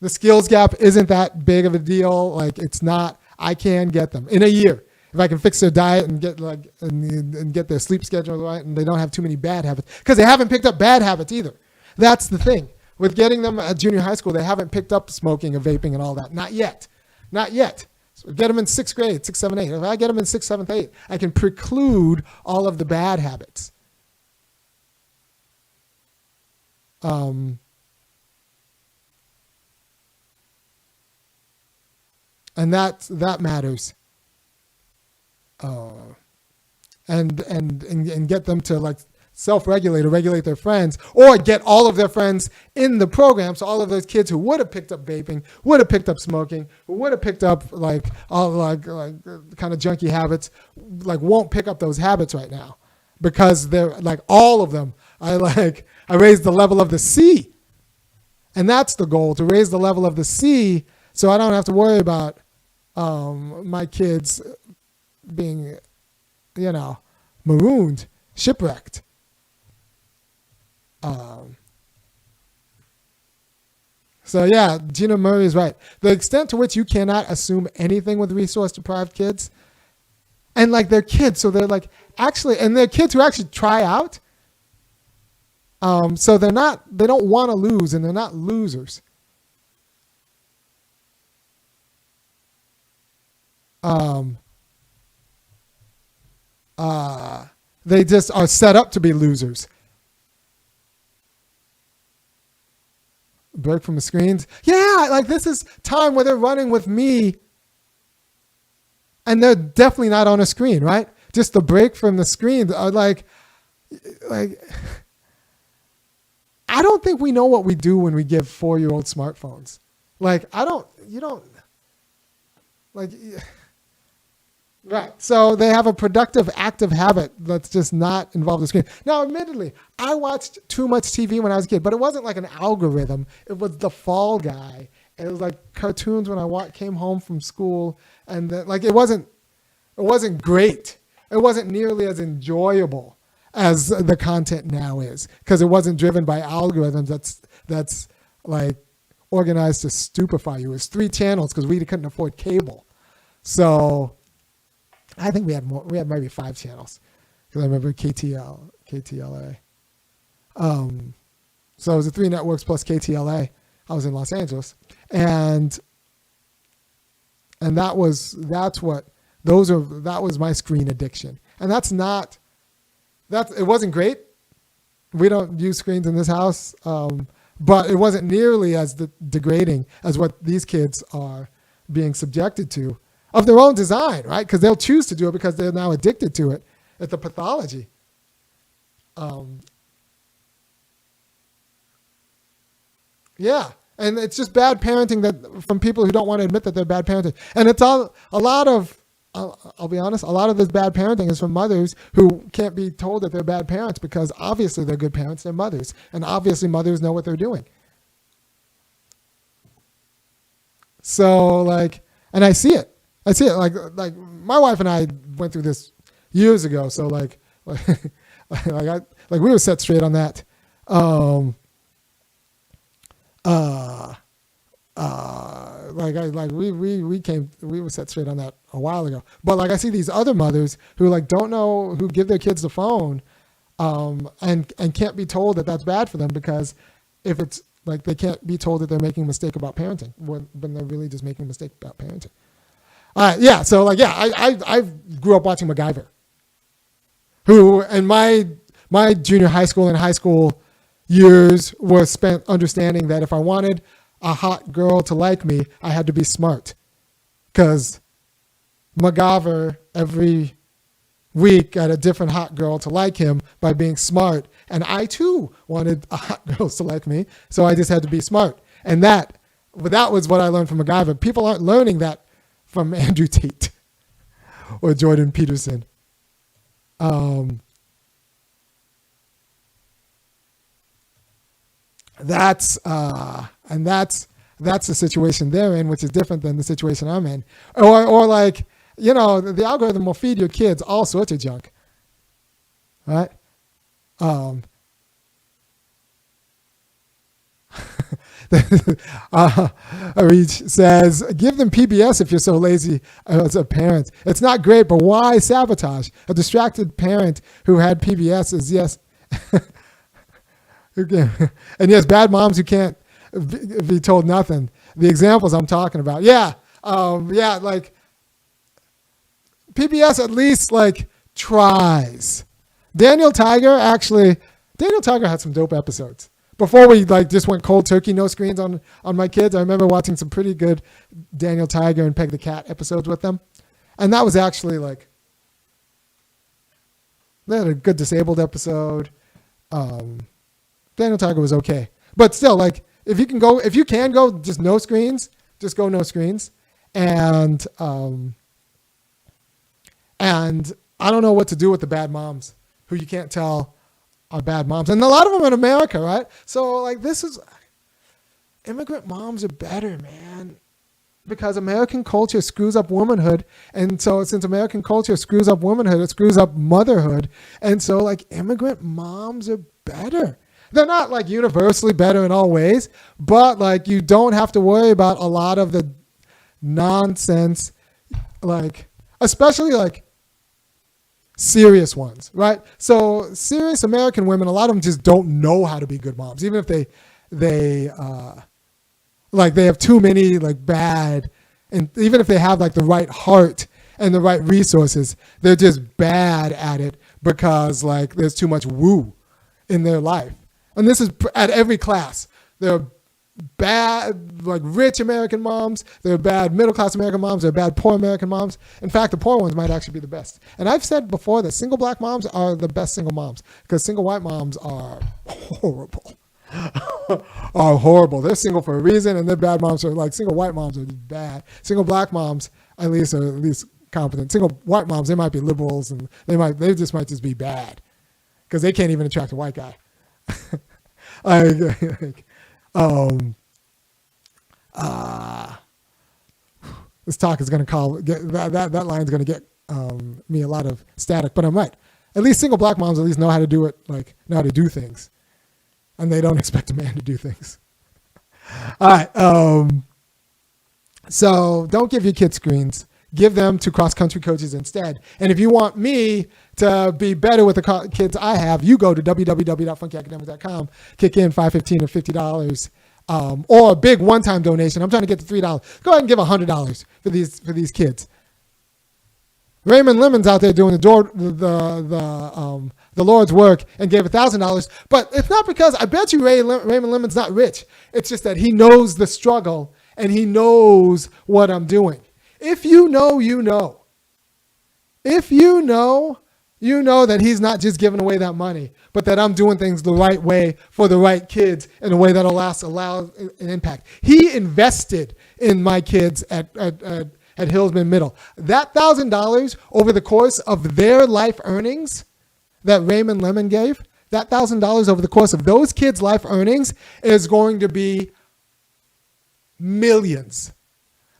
The skills gap isn't that big of a deal. It's not. I can get them in a year. If I can fix their diet and get and get their sleep schedule right, and they don't have too many bad habits, because they haven't picked up bad habits either. That's the thing with getting them at junior high school. They haven't picked up smoking and vaping and all that. Not yet. So get them in 6th grade, 6, 7, 8. If I get them in 6, 7, 8, I can preclude all of the bad habits. And that matters. And get them to self-regulate or regulate their friends, or get all of their friends in the program. So all of those kids who would have picked up vaping, would have picked up smoking, who would have picked up all kind of junky habits, won't pick up those habits right now, because they're all of them. I raised the level of the C, and that's the goal, to raise the level of the C, so I don't have to worry about my kids being, marooned, shipwrecked. So yeah, Gina Murray is right. The extent to which you cannot assume anything with resource-deprived kids, and they're kids, so they're actually, and they're kids who actually try out. So they don't want to lose, and they're not losers. They just are set up to be losers. Break from the screens. Yeah, this is time where they're running with me, and they're definitely not on a screen, right? Just the break from the screen are I don't think we know what we do when we give 4-year-old smartphones. Right. So they have a productive, active habit that's just not involved in the screen. Now, admittedly, I watched too much TV when I was a kid, but it wasn't like an algorithm. It was the Fall Guy. It was cartoons when I came home from school, and it wasn't great. It wasn't nearly as enjoyable as the content now is, because it wasn't driven by algorithms that's organized to stupefy you. It was 3 channels because we couldn't afford cable. So I think we had more. We had maybe 5 channels, because I remember KTLA. So it was the 3 networks plus KTLA. I was in Los Angeles, and that was my screen addiction. And it wasn't great. We don't use screens in this house, but it wasn't nearly as degrading as what these kids are being subjected to, of their own design, right? Because they'll choose to do it because they're now addicted to it. It's a pathology. Yeah, and it's just bad parenting from people who don't want to admit that they're bad parenting. And it's I'll be honest, a lot of this bad parenting is from mothers who can't be told that they're bad parents, because obviously they're good parents, they're mothers. And obviously mothers know what they're doing. So and I see it. Like my wife and I went through this years ago. So we were set straight on that. We were set straight on that a while ago. But I see these other mothers who don't know, who give their kids the phone, and can't be told that that's bad for them, because if it's they can't be told that they're making a mistake about parenting when they're really just making a mistake about parenting. Yeah. So I grew up watching MacGyver, who in my junior high school and high school years were spent understanding that if I wanted a hot girl to like me, I had to be smart, because MacGyver every week at a different hot girl to like him by being smart. And I too wanted hot girls to like me. So I just had to be smart. And that was what I learned from MacGyver. People aren't learning that from Andrew Tate or Jordan Peterson. That's the situation they're in, which is different than the situation I'm in. Or like, the algorithm will feed your kids all sorts of junk, right? Reach says, give them PBS if you're so lazy as a parent. It's not great, but why sabotage? A distracted parent who had PBS is, yes. And yes, bad moms who can't be told nothing. The examples I'm talking about. Like PBS at least like tries. Daniel Tiger had some dope episodes. Before we like just went cold turkey, no screens on my kids, I remember watching some pretty good Daniel Tiger and Peg the Cat episodes with them. And that was actually like, they had a good disabled episode. Daniel Tiger was okay. But still, like, if you can go just no screens, just go no screens. And I don't know what to do with the bad moms who you can't tell are bad moms. And a lot of them in America, right? So, like, immigrant moms are better, man. Because American culture screws up womanhood. And so since American culture screws up womanhood, it screws up motherhood. And so, like, immigrant moms are better. They're not, like, universally better in all ways, but, like, you don't have to worry about a lot of the nonsense, like, especially, like, serious ones, right? So serious American women, a lot of them just don't know how to be good moms, even if they have too many, like, bad, and even if they have, like, the right heart and the right resources, they're just bad at it because, like, there's too much woo in their life. And this is at every class. There are bad, like, rich American moms. There are bad middle-class American moms. There are bad poor American moms. In fact, the poor ones might actually be the best. And I've said before that single black moms are the best single moms because single white moms are horrible. Are horrible. They're single for a reason, and their bad moms are like single white moms are bad. Single black moms are at least competent. Single white moms, they might be liberals, and they just might be bad because they can't even attract a white guy. This talk is going to that line's going to get me a lot of static, but I'm right. At least single black moms at least know how to do it, like know how to do things, and they don't expect a man to do things. All right. So don't give your kids screens. Give them to cross-country coaches instead. And if you want me to be better with the kids I have, you go to www.funkyacademics.com, kick in $5, $15, or $50, or a big one-time donation. I'm trying to get to $3. Go ahead and give $100 for these kids. Raymond Lemon's out there doing the Lord's work and gave $1,000, but it's not because I bet you Raymond Lemon's not rich. It's just that he knows the struggle and he knows what I'm doing. If you know, you know. If you know that he's not just giving away that money, but that I'm doing things the right way for the right kids in a way that'll allow an impact. He invested in my kids at Hillsman Middle. That $1,000 over the course of their life earnings that Raymond Lemon gave, that $1,000 over the course of those kids' life earnings is going to be millions,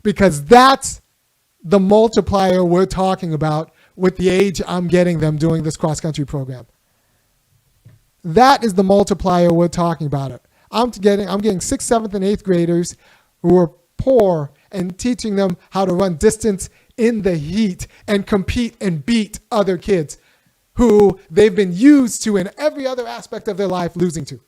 because that's the multiplier we're talking about with the age I'm getting them doing this cross-country program. That is the multiplier we're talking about. I'm getting 6th, 7th, and 8th graders who are poor and teaching them how to run distance in the heat and compete and beat other kids who they've been used to in every other aspect of their life losing to.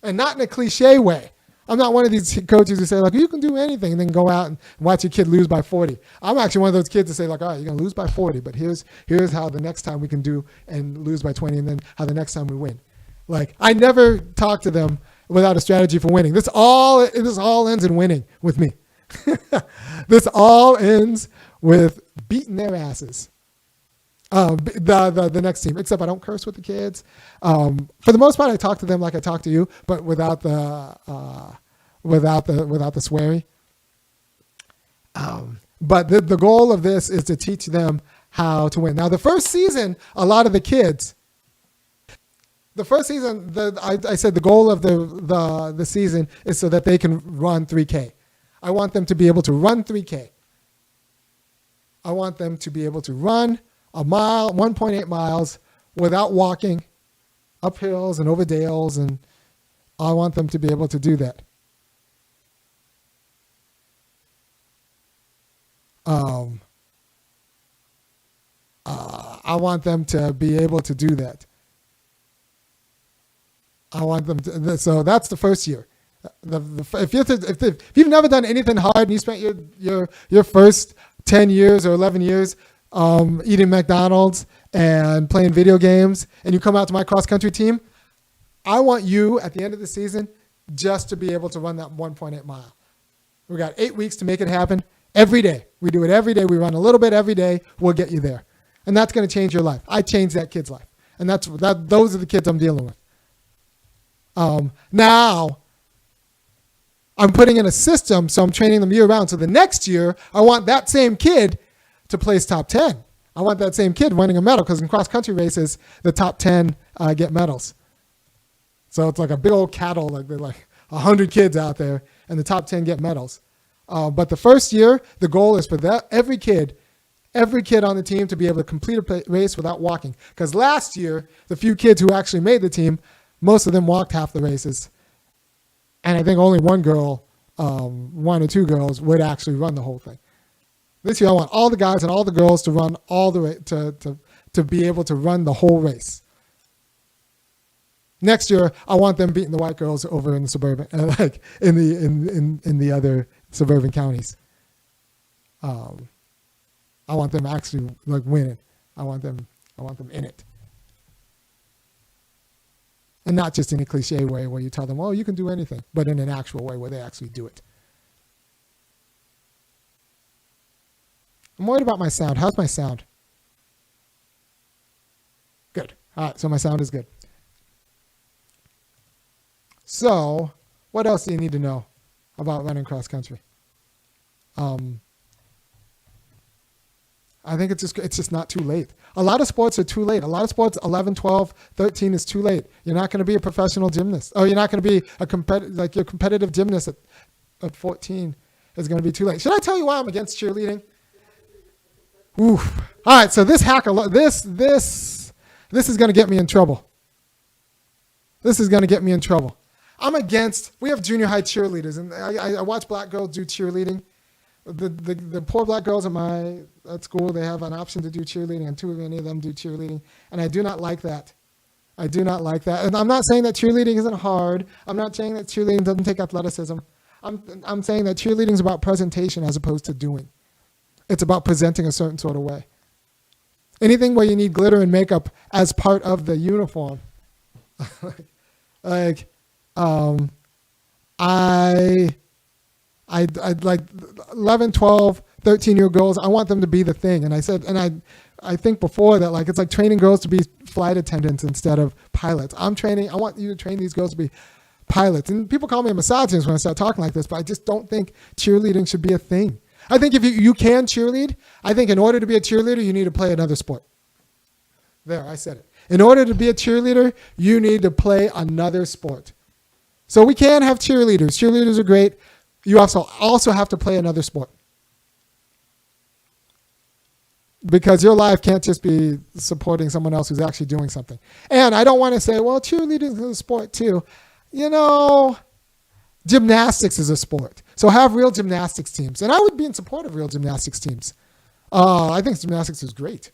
And not in a cliche way. I'm not one of these coaches who say, like, you can do anything and then go out and watch your kid lose by 40. I'm actually one of those kids that say, like, all right, you're going to lose by 40, but here's how the next time we can do and lose by 20, and then how the next time we win. Like, I never talk to them without a strategy for winning. This all ends in winning with me. This all ends with beating their asses. The next team, except I don't curse with the kids. For the most part, I talk to them like I talk to you, but without the swearing. But the goal of this is to teach them how to win. Now, the first season, a lot of the kids. The first season, I said the goal of the season is so that they can run 3K. I want them to be able to run 3K. I want them to be able to run a mile, 1.8 miles, without walking up hills and over dales, and I want them to be able to do that. I want them to be able to do that. I want them to. So that's the first year. If you've never done anything hard and you spent your first 10 years or 11 years eating McDonald's and playing video games, and you come out to my cross-country team, I want you at the end of the season just to be able to run that 1.8 mile. We got 8 weeks to make it happen every day. We do it every day. We run a little bit every day. We'll get you there. And that's going to change your life. I changed that kid's life. And those are the kids I'm dealing with. Now, I'm putting in a system, so I'm training them year-round. So the next year, I want that same kid to place top 10. I want that same kid winning a medal, because in cross-country races, the top 10 get medals. So it's like a big old cattle, like they're like 100 kids out there, and the top 10 get medals. But the first year, the goal is for every kid on the team to be able to complete a race without walking. Because last year, the few kids who actually made the team, most of them walked half the races. And I think only one or two girls would actually run the whole thing. This year, I want all the guys and all the girls to run all the way to be able to run the whole race. Next year, I want them beating the white girls over in the suburban, like in the other suburban counties. I want them actually like winning. I want them in it. And not just in a cliche way where you tell them, oh, you can do anything, but in an actual way where they actually do it. I'm worried about my sound. How's my sound? Good. All right, so my sound is good. So, what else do you need to know about running cross country? I think it's just not too late. A lot of sports are too late. A lot of sports, 11, 12, 13 is too late. You're not going to be a professional gymnast. Or you're not going to be your competitive gymnast at 14 is going to be too late. Should I tell you why I'm against cheerleading? Oof. All right, so this is going to get me in trouble. This is going to get me in trouble. We have junior high cheerleaders, and I watch black girls do cheerleading. The poor black girls at school, they have an option to do cheerleading, and too many of them do cheerleading, and I do not like that. I do not like that. And I'm not saying that cheerleading isn't hard. I'm not saying that cheerleading doesn't take athleticism. I'm saying that cheerleading is about presentation as opposed to doing. It's about presenting a certain sort of way. Anything where you need glitter and makeup as part of the uniform. I like 11, 12, 13-year-old girls, I want them to be the thing. And I said, and I think before that, like, it's like training girls to be flight attendants instead of pilots. I want you to train these girls to be pilots. And people call me a misogynist when I start talking like this, but I just don't think cheerleading should be a thing. I think if you can cheerlead, I think in order to be a cheerleader, you need to play another sport. There, I said it. In order to be a cheerleader, you need to play another sport. So we can have cheerleaders. Cheerleaders are great. You also have to play another sport. Because your life can't just be supporting someone else who's actually doing something. And I don't want to say, well, cheerleading is a sport too. Gymnastics is a sport. So have real gymnastics teams. And I would be in support of real gymnastics teams. I think gymnastics is great.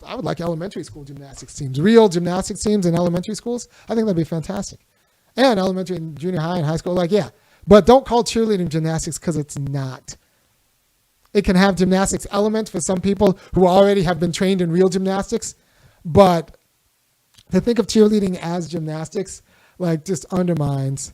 I would like elementary school gymnastics teams. Real gymnastics teams in elementary schools. I think that'd be fantastic. And elementary and junior high and high school, yeah. But don't call cheerleading gymnastics, because it's not. It can have gymnastics elements for some people who already have been trained in real gymnastics. But to think of cheerleading as gymnastics, like, just undermines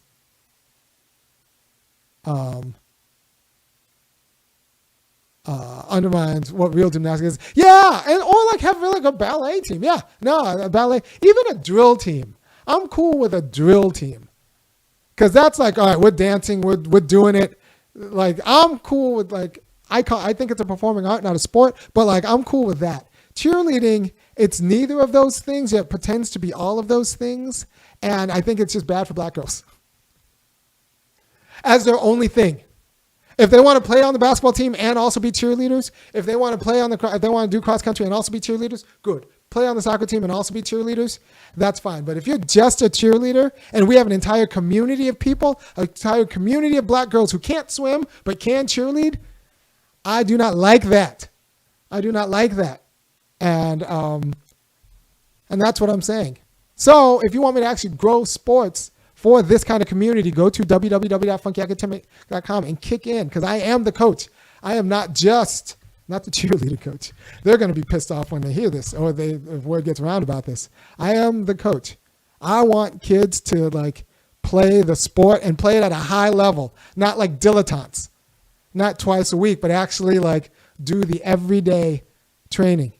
undermines what real gymnastics is. Yeah, and or like have like a ballet team. Yeah, no, a ballet, even a drill team. I'm cool with a drill team because that's like, all right, we're dancing, we're doing it. Like I'm cool with like I think it's a performing art, not a sport, but like I'm cool with that. Cheerleading, it's neither of those things, yet pretends to be all of those things, and I think it's just bad for black girls as their only thing. If they want to play on the basketball team and also be cheerleaders, if they want to play if they want to do cross country and also be cheerleaders, good. Play on the soccer team and also be cheerleaders, that's fine. But if you're just a cheerleader and we have an entire community of people, an entire community of black girls who can't swim but can cheerlead, I do not like that. I do not like that. And that's what I'm saying. So if you want me to actually grow sports for this kind of community, go to www.funkyacademic.com and kick in, because I am the coach. I am not the cheerleader coach. They're going to be pissed off when they hear this, or if word gets around about this. I am the coach. I want kids to like play the sport and play it at a high level, not like dilettantes, not twice a week, but actually like do the everyday training.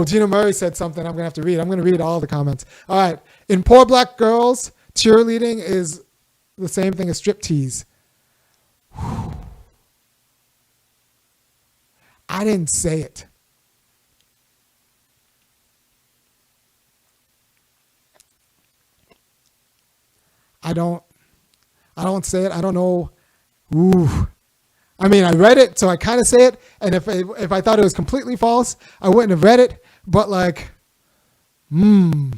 Gina Murray said something I'm going to have to read. I'm going to read all the comments. All right. In poor black girls, cheerleading is the same thing as striptease. I didn't say it. I don't say it. I don't know. I mean, I read it, so I kind of say it. And if I thought it was completely false, I wouldn't have read it. But like, I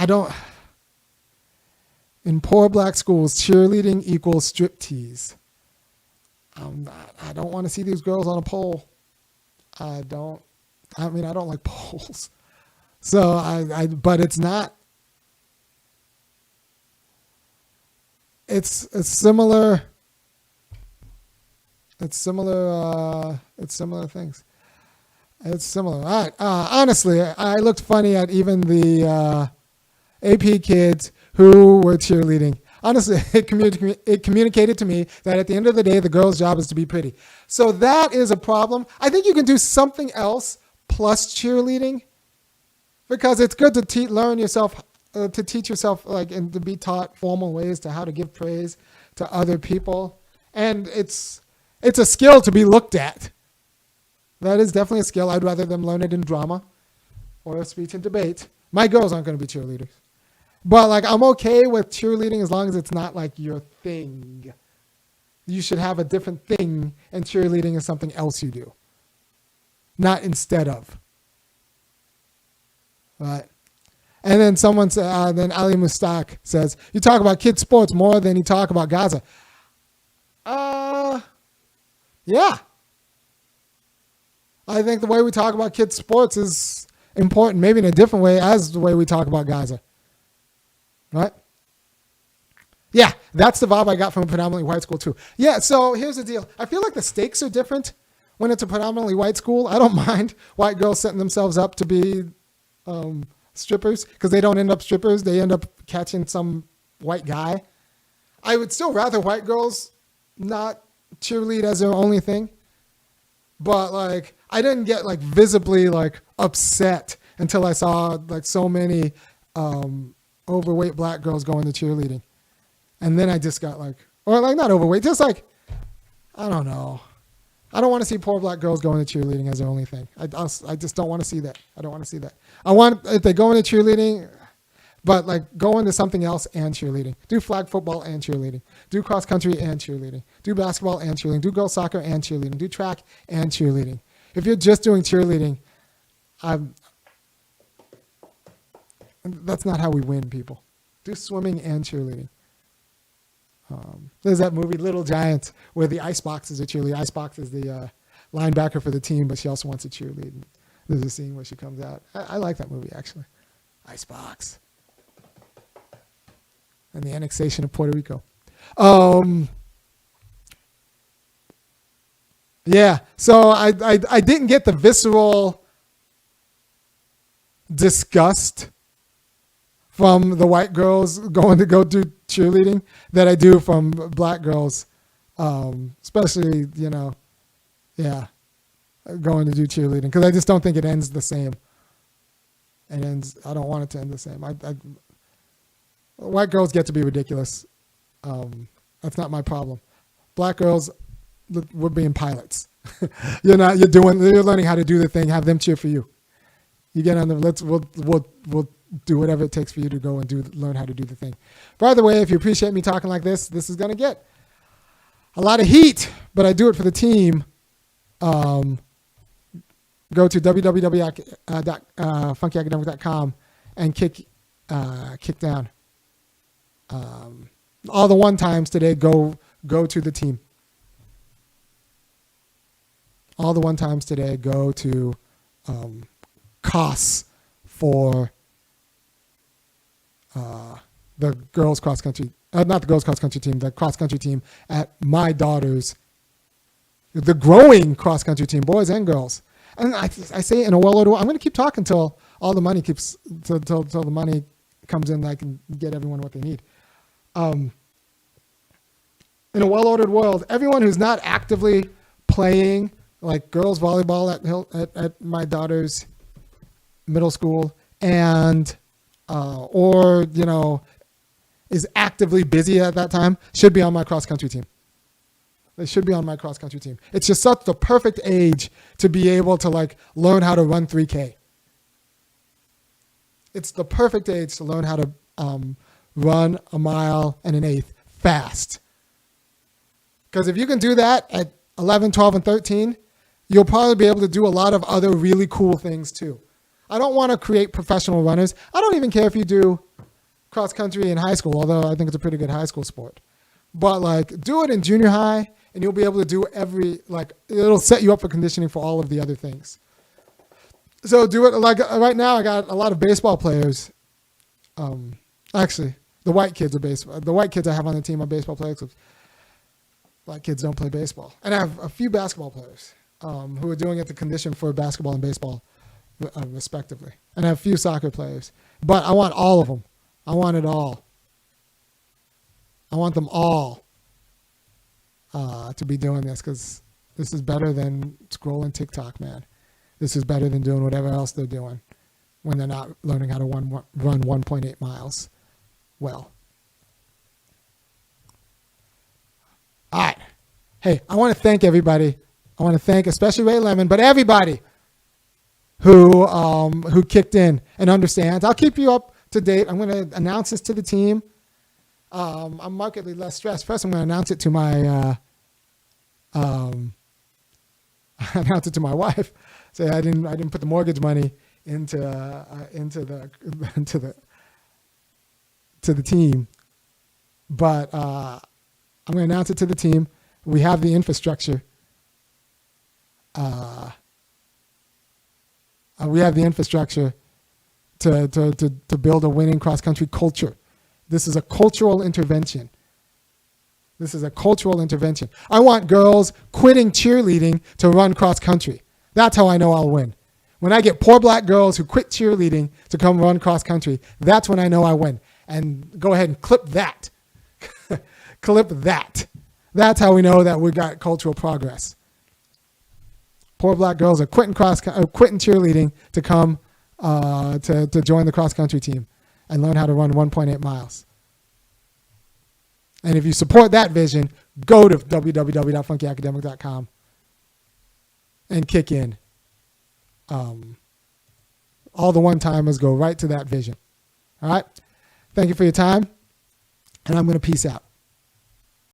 don't. In poor black schools, cheerleading equals striptease. I don't want to see these girls on a pole. I don't like poles. So but it's not. It's similar. It's similar things. It's similar. All right. Honestly, I looked funny at even the AP kids who were cheerleading. Honestly, it communicated to me that at the end of the day, the girl's job is to be pretty. So that is a problem. I think you can do something else plus cheerleading, because it's good to teach yourself like, and to be taught formal ways to how to give praise to other people. And it's a skill to be looked at. That is definitely a skill. I'd rather them learn it in drama or speech and debate. My girls aren't going to be cheerleaders. But like, I'm okay with cheerleading as long as it's not like your thing. You should have a different thing, and cheerleading is something else you do, not instead of. Right. And then then Ali Mustak says, you talk about kids' sports more than you talk about Gaza. Yeah. I think the way we talk about kids' sports is important, maybe in a different way as the way we talk about Gaza. Right? Yeah, that's the vibe I got from a predominantly white school too. Yeah, so here's the deal. I feel like the stakes are different when it's a predominantly white school. I don't mind white girls setting themselves up to be strippers, because they don't end up strippers. They end up catching some white guy. I would still rather white girls not cheerlead as their only thing. But like, I didn't get like visibly like upset until I saw like so many overweight black girls going to cheerleading. And then I just got like, or like not overweight, just like, I don't know. I don't want to see poor black girls going to cheerleading as their only thing. I just don't want to see that. I don't want to see that. I want, if they go into cheerleading, but like go into something else and cheerleading. Do flag football and cheerleading. Do cross country and cheerleading. Do basketball and cheerleading. Do girls soccer and cheerleading. Do track and cheerleading. If you're just doing cheerleading, that's not how we win, people. Do swimming and cheerleading. There's that movie Little Giants where the Icebox is a cheerleader. Icebox is the linebacker for the team, but she also wants to cheerlead. There's a scene where she comes out. I like that movie, actually. Icebox. And the annexation of Puerto Rico. Yeah, so I didn't get the visceral disgust from the white girls going to go do cheerleading that I do from black girls, especially, going to do cheerleading, because I just don't think it ends the same. I don't want it to end the same. White girls get to be ridiculous. That's not my problem. Black girls, we're being pilots. You're learning how to do the thing. Have them cheer for you. You get on the, we'll do whatever it takes for you to go and learn how to do the thing. By the way, if you appreciate me talking like this is going to get a lot of heat, but I do it for the team. Go to www.funkyacademic.com and kick down. All the one times today, go to the team. All the one times today, go to costs for the girls cross country, not the girls cross country team, the cross country team at my daughter's, the growing cross country team, boys and girls. And I say in a well-ordered way, I'm going to keep talking till all the money till the money comes in, that I can get everyone what they need. In a well-ordered world, everyone who's not actively playing, like girls volleyball at my daughter's middle school, and is actively busy at that time, should be on my cross-country team. They should be on my cross-country team. It's just such the perfect age to be able to learn how to run 3K. It's the perfect age to learn how to run a mile and an eighth fast. Because if you can do that at 11, 12, and 13, you'll probably be able to do a lot of other really cool things too. I don't want to create professional runners. I don't even care if you do cross country in high school, although I think it's a pretty good high school sport. But do it in junior high, and you'll be able to do it'll set you up for conditioning for all of the other things. So do it right now. I got a lot of baseball players. Actually, the white kids I have on the team are baseball players. Black kids don't play baseball. And I have a few basketball players who are doing it to condition for basketball and baseball, respectively. And I have a few soccer players. But I want all of them. I want it all. I want them all to be doing this, because this is better than scrolling TikTok, man. This is better than doing whatever else they're doing when they're not learning how to run 1.8 miles well. All right. Hey, I want to thank everybody. I want to thank especially Ray Lemon, but everybody who kicked in and understands. I'll keep you up to date. I'm going to announce this to the team. I'm markedly less stressed. First, I'm going to announce it to my announce it to my wife. Say I didn't put the mortgage money into the team, but I'm going to announce it to the team. We have the infrastructure. We have the infrastructure to build a winning cross-country culture. This is a cultural intervention. I want girls quitting cheerleading to run cross-country. That's how I know I'll win. When I get poor black girls who quit cheerleading to come run cross-country, that's when I know I win. And go ahead and clip that. Clip that. That's how we know that we got cultural progress. Poor black girls are quitting cheerleading to come to join the cross-country team and learn how to run 1.8 miles. And if you support that vision, go to www.funkyacademic.com and kick in. All the one-timers go right to that vision. All right? Thank you for your time, and I'm going to peace out.